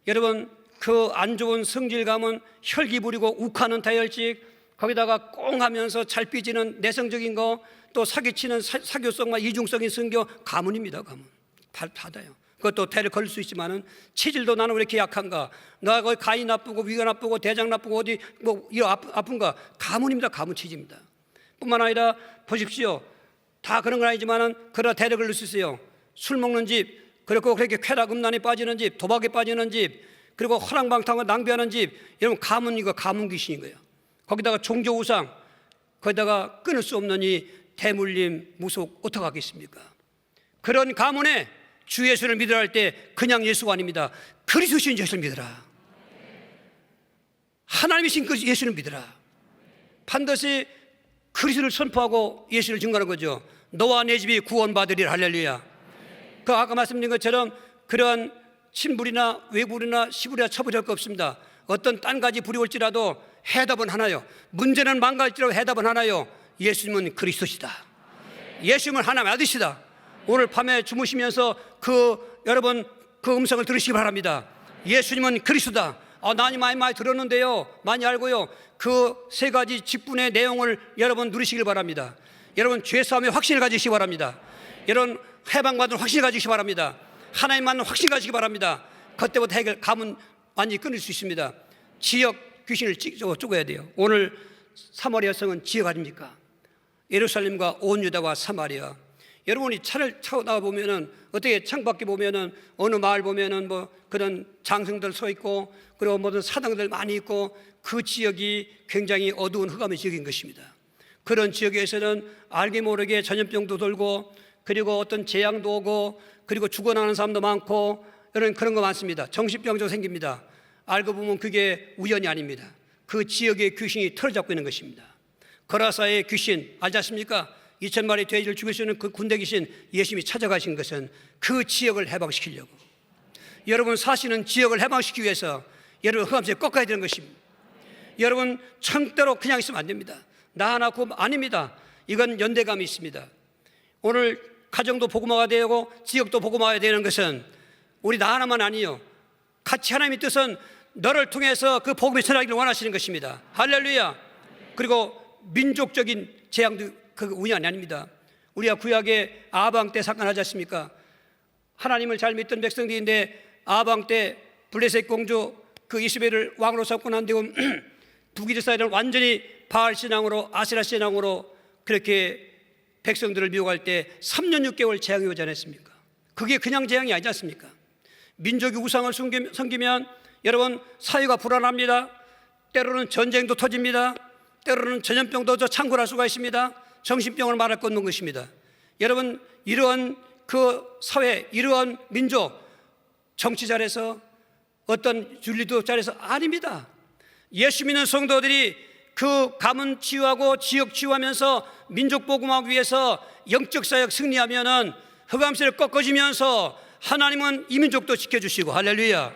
여러분 그 안 좋은 성질감은 혈기 부리고 욱하는 다혈질, 거기다가 꽁하면서 잘 삐지는 내성적인 거, 또 사기치는 사교성과 이중성인 성교, 가문입니다. 가문 받아요. 그것도 대를 걸릴 수 있지만은 체질도 나는 왜 이렇게 약한가? 나 거기 간이 나쁘고 위가 나쁘고 대장 나쁘고 어디 뭐 이 아픈가? 가문입니다. 가문 체질입니다. 뿐만 아니라 보십시오. 다 그런 건 아니지만은 그러나 대를 걸릴 수 있어요. 술 먹는 집, 그리고 그렇게 쾌락 음란에 빠지는 집, 도박에 빠지는 집, 그리고 허랑방탕을 낭비하는 집, 여러분 가문, 이거 가문 귀신인 거예요. 거기다가 종교 우상, 거기다가 끊을 수 없는 이 대물림, 무속, 어떻게 하겠습니까? 그런 가문에 주 예수를 믿으라 할 때 그냥 예수가 아닙니다. 그리스도신 예수를 믿으라. 하나님이신 그 예수를 믿으라. 반드시 그리스도를 선포하고 예수를 증거하는 거죠. 너와 내 집이 구원받으리라. 할렐루야. 그 아까 말씀드린 것처럼 그런 침불이나 외불이나 시불이나 처벌이 할 거 없습니다. 어떤 딴가지 불이 올지라도 해답은 하나요. 문제는 망갈지라도 해답은 하나요. 예수님은 그리스도시다. 예수님은 하나님의 아들이시다. 오늘 밤에 주무시면서 여러분 그 음성을 들으시기 바랍니다. 예수님은 그리스도다. 나 많이 들었는데요, 많이 알고요. 그 세 가지 직분의 내용을 여러분 누리시길 바랍니다. 여러분 죄사함의 확신을 가지시기 바랍니다. 여러분 해방받은 확신을 가지시기 바랍니다. 하나님 만난 확신을 가지시기 바랍니다. 그때부터 가문 완전히 끊을 수 있습니다. 지역 귀신을 쪼개야 돼요. 오늘 사마리아 성은 지역 아닙니까? 예루살렘과 온 유다와 사마리아. 여러분이 차를 타고 나가 보면은 어떻게 창밖에 보면은 어느 마을 보면은 뭐 그런 장성들 서 있고, 그리고 모든 사당들 많이 있고, 그 지역이 굉장히 어두운 흑암의 지역인 것입니다. 그런 지역에서는 알게 모르게 전염병도 돌고, 그리고 어떤 재앙도 오고, 그리고 죽어나가는 사람도 많고, 그런 거 많습니다. 정신병도 생깁니다. 알고 보면 그게 우연이 아닙니다. 그 지역의 귀신이 털을 잡고 있는 것입니다. 거라사의 귀신 알지 않습니까? 2000마리 돼지를 죽일 수 있는 그 군대 귀신, 예수님이 찾아가신 것은 그 지역을 해방시키려고. 여러분 사시는 지역을 해방시키기 위해서 여러분 흑암세에 꺾어야 되는 것입니다. 여러분 청대로 그냥 있으면 안 됩니다. 나 하나 고 아닙니다. 이건 연대감이 있습니다. 오늘 가정도 복음화가 되고 지역도 복음화가 되는 것은 우리 나 하나만 아니요, 같이 하나님의 뜻은 너를 통해서 그 복음이 전하기를 원하시는 것입니다. 할렐루야. 그리고 민족적인 재앙도 그 우연이 아닙니다. 우리가 구약의 아방 때 사건 하지 않습니까? 하나님을 잘 믿던 백성들인데 아방 때 블레셋 공주 그 이스벨을 왕으로 삼고 난 뒤에 북이스라엘은 완전히 바알 신앙으로 아세라 신앙으로 그렇게 백성들을 미혹할 때 3년 6개월 재앙이 오지 않았습니까? 그게 그냥 재앙이 아니지 않습니까? 민족이 우상을 섬기면 여러분 사회가 불안합니다. 때로는 전쟁도 터집니다. 때로는 전염병도 창궐할 수가 있습니다. 정신병을 말할 것 없는 것입니다. 여러분 이러한 그 사회, 이러한 민족, 정치 잘해서 어떤 윤리도 잘해서 아닙니다. 예수 믿는 성도들이 그 가문 치유하고 지역 치유하면서 민족 복음하기 위해서 영적 사역 승리하면은 흑암세를 꺾어지면서 하나님은 이 민족도 지켜주시고, 할렐루야.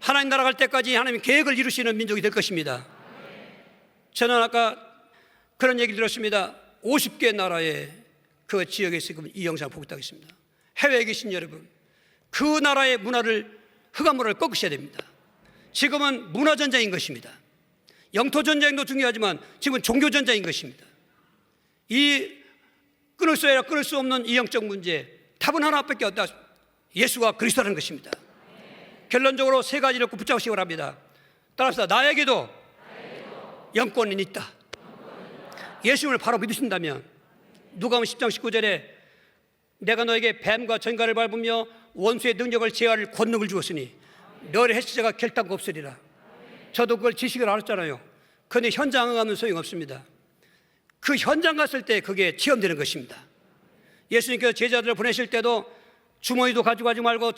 하나님 나라 갈 때까지 하나님 계획을 이루시는 민족이 될 것입니다. 저는 아까 그런 얘기를 들었습니다. 50개 나라의 그 지역에서 이 영상을 보고 있다고 했습니다. 해외에 계신 여러분, 그 나라의 문화를, 흑암 문화를 꺾으셔야 됩니다. 지금은 문화전쟁인 것입니다. 영토전쟁도 중요하지만 지금은 종교전쟁인 것입니다. 이 끊을 수 있는 끊을 수 없는 이 영적 문제, 답은 하나밖에 없다. 예수가 그리스도라는 것입니다. 결론적으로 세 가지를 꼭 붙잡으시기 바랍니다. 따라서 나에게도 영권은 있다. 예수님을 바로 믿으신다면 누가복음 10장 19절에 내가 너에게 뱀과 전갈을 밟으며 원수의 능력을 제어할 권능을 주었으니 너를 해칠 자가 결단코 없으리라. 저도 그걸 지식을 알았잖아요. 그런데 현장에 가면 소용없습니다. 그 현장 갔을 때 그게 체험되는 것입니다. 예수님께서 제자들을 보내실 때도 주머니도 가져가지 말고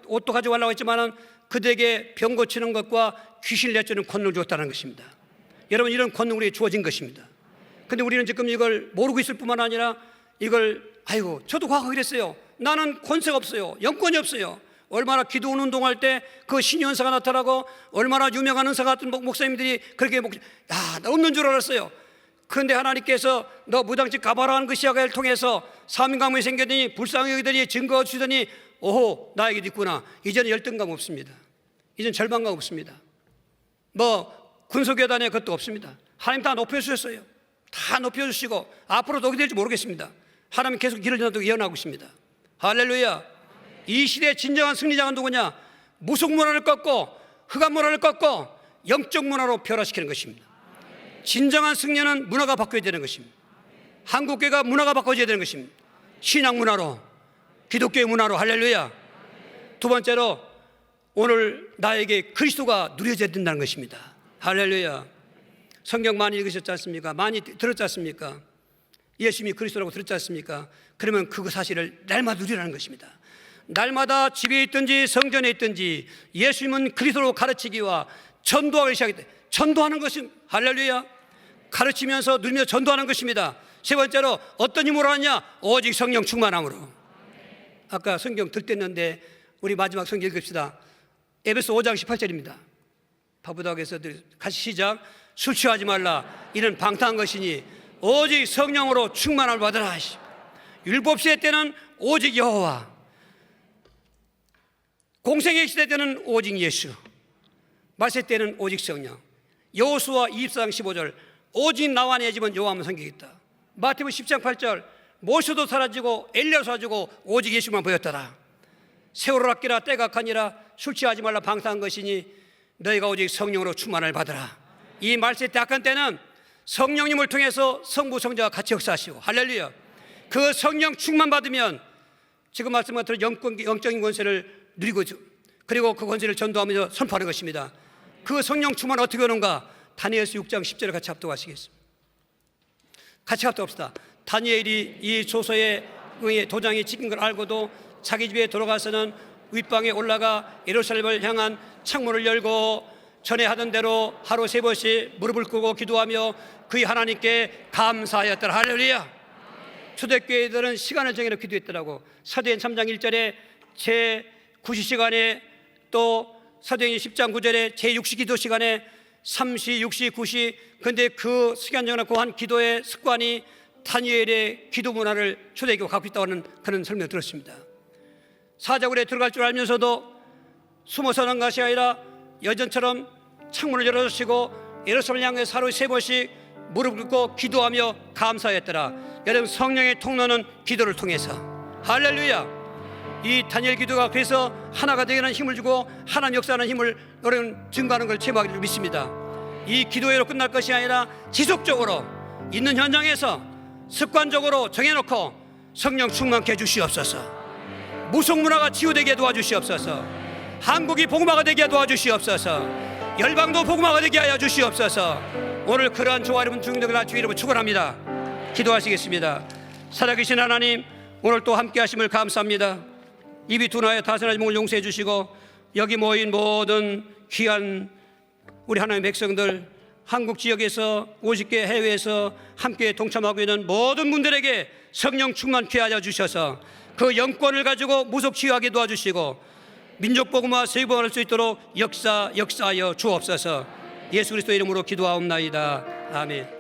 옷도 가지고 가려고 했지만 그들에게 병 고치는 것과 귀신을 내쫓는 권능을 주었다는 것입니다. 여러분 이런 권능이 주어진 것입니다. 근데 우리는 지금 이걸 모르고 있을 뿐만 아니라 이걸 아이고 저도 과거 그랬어요. 나는 권세가 없어요. 영권이 없어요. 얼마나 기도 운동할 때 그 신현사가 나타나고 얼마나 유명한 은사 같은 목사님들이 그렇게 나 없는 줄 알았어요. 그런데 하나님께서 너 무당집 가봐라 하는 그 시작을 통해서 사민감이 생겼더니 불쌍히 여기더니 증거 주더니 오호 나에게도 있구나. 이제는 열등감 없습니다. 이젠 절망감 없습니다. 뭐 군소교단의 것도 없습니다. 하나님 다 높여주셨어요. 다 높여주시고 앞으로도 어떻게 될지 모르겠습니다. 하나님 계속 길을 예언하고 있습니다. 할렐루야. 이 시대의 진정한 승리자가 누구냐? 무속 문화를 꺾고 흑암 문화를 꺾고 영적 문화로 변화시키는 것입니다. 진정한 승리는 문화가 바뀌어야 되는 것입니다. 한국교회가 문화가 바꿔져야 되는 것입니다. 신앙 문화로, 기독교의 문화로. 할렐루야. 두 번째로 오늘 나에게 그리스도가 누려져야 된다는 것입니다. 할렐루야. 성경 많이 읽으셨지 않습니까? 많이 들었지 않습니까? 예수님이 그리스도라고 들었지 않습니까? 그러면 그 사실을 날마다 누리라는 것입니다. 날마다 집에 있든지 성전에 있든지 예수님은 그리스도로 가르치기와 전도하기 시작했다. 전도하는 것이 할렐루야. 가르치면서 누리며 전도하는 것입니다. 세 번째로 어떤 힘으로 하냐? 오직 성령 충만함으로. 아까 성경 들땠는데 우리 마지막 성경 읽읍시다. 에베소 5장 18절입니다. 바쁘다고해서 같이 시작. 술 취하지 말라. 이는 방탕한 것이니 오직 성령으로 충만함을 받으라. 율법시대 때는 오직 여호와, 공생의 시대 때는 오직 예수, 말세 때는 오직 성령. 여호수아 24장 15절 오직 나와 내 집은 여호와만 섬기겠다. 마태복음 10장 8절 모세도 사라지고 엘리야도 사라지고 오직 예수만 보였더라. 세월을 아끼라 때가 가니라. 술 취하지 말라 방탕한 것이니 너희가 오직 성령으로 충만을 받으라. 이 말세 때 악한 때는 성령님을 통해서 성부 성자가 같이 역사하시고 할렐루야. 그 성령 충만 받으면 지금 말씀한 것처럼 영적인 권세를 누리고 그리고 그 권세를 전도하면서 선포하는 것입니다. 그 성령 충만 어떻게 하는가? 다니엘서 6장 10절을 같이 합독하시겠습니다. 같이 합독합시다. 다니엘이 이 조서에 도장이 찍힌 걸 알고도 자기 집에 돌아가서는 윗방에 올라가 예루살렘을 향한 창문을 열고 전에 하던 대로 하루 3번씩 무릎을 꿇고 기도하며 그의 하나님께 감사하였더라. 할렐루야. 초대교회들은 시간을 정해서 기도했더라고. 사도행 3장 1절에 제9시간에 또 사도행 10장 9절에 제6시 기도 시간에 3시, 6시, 9시. 근데 그 시간 정해놓고 한 기도의 습관이 다니엘의 기도 문화를 초대교회가 갖고 있다고 하는 그런 설명을 들었습니다. 사자굴에 들어갈 줄 알면서도 숨어서는 것이 아니라 여전처럼 창문을 열어주시고 예루살렘을 향해서 하루에 3번씩 무릎을 꿇고 기도하며 감사했더라. 여러분, 성령의 통로는 기도를 통해서. 할렐루야. 이 다니엘 기도가 그래서 하나가 되기는 힘을 주고 하나님 역사하는 힘을 여러분 증거하는 걸 체험하기 믿습니다. 이 기도회로 끝날 것이 아니라 지속적으로 있는 현장에서 습관적으로 정해놓고 성령 충만케 해주시옵소서. 무속 문화가 치유되게 도와주시옵소서. 한국이 복음화가 되게 도와주시옵소서. 열방도 복음화가 되게 하여 주시옵소서. 오늘 그러한 조화 여러분 중들을 다 주의 이름으로 축원합니다. 기도하시겠습니다. 살아계신 하나님, 오늘 또 함께 하심을 감사합니다. 입이 둔하여 다스라지 목을 용서해 주시고 여기 모인 모든 귀한 우리 하나님의 백성들, 한국 지역에서 50개 해외에서 함께 동참하고 있는 모든 분들에게 성령 충만케 하여 주셔서 그 영권을 가지고 무속 치유하게 도와주시고 민족 복음화 세계복음화할 수 있도록 역사하여 주옵소서. 예수 그리스도 이름으로 기도하옵나이다. 아멘.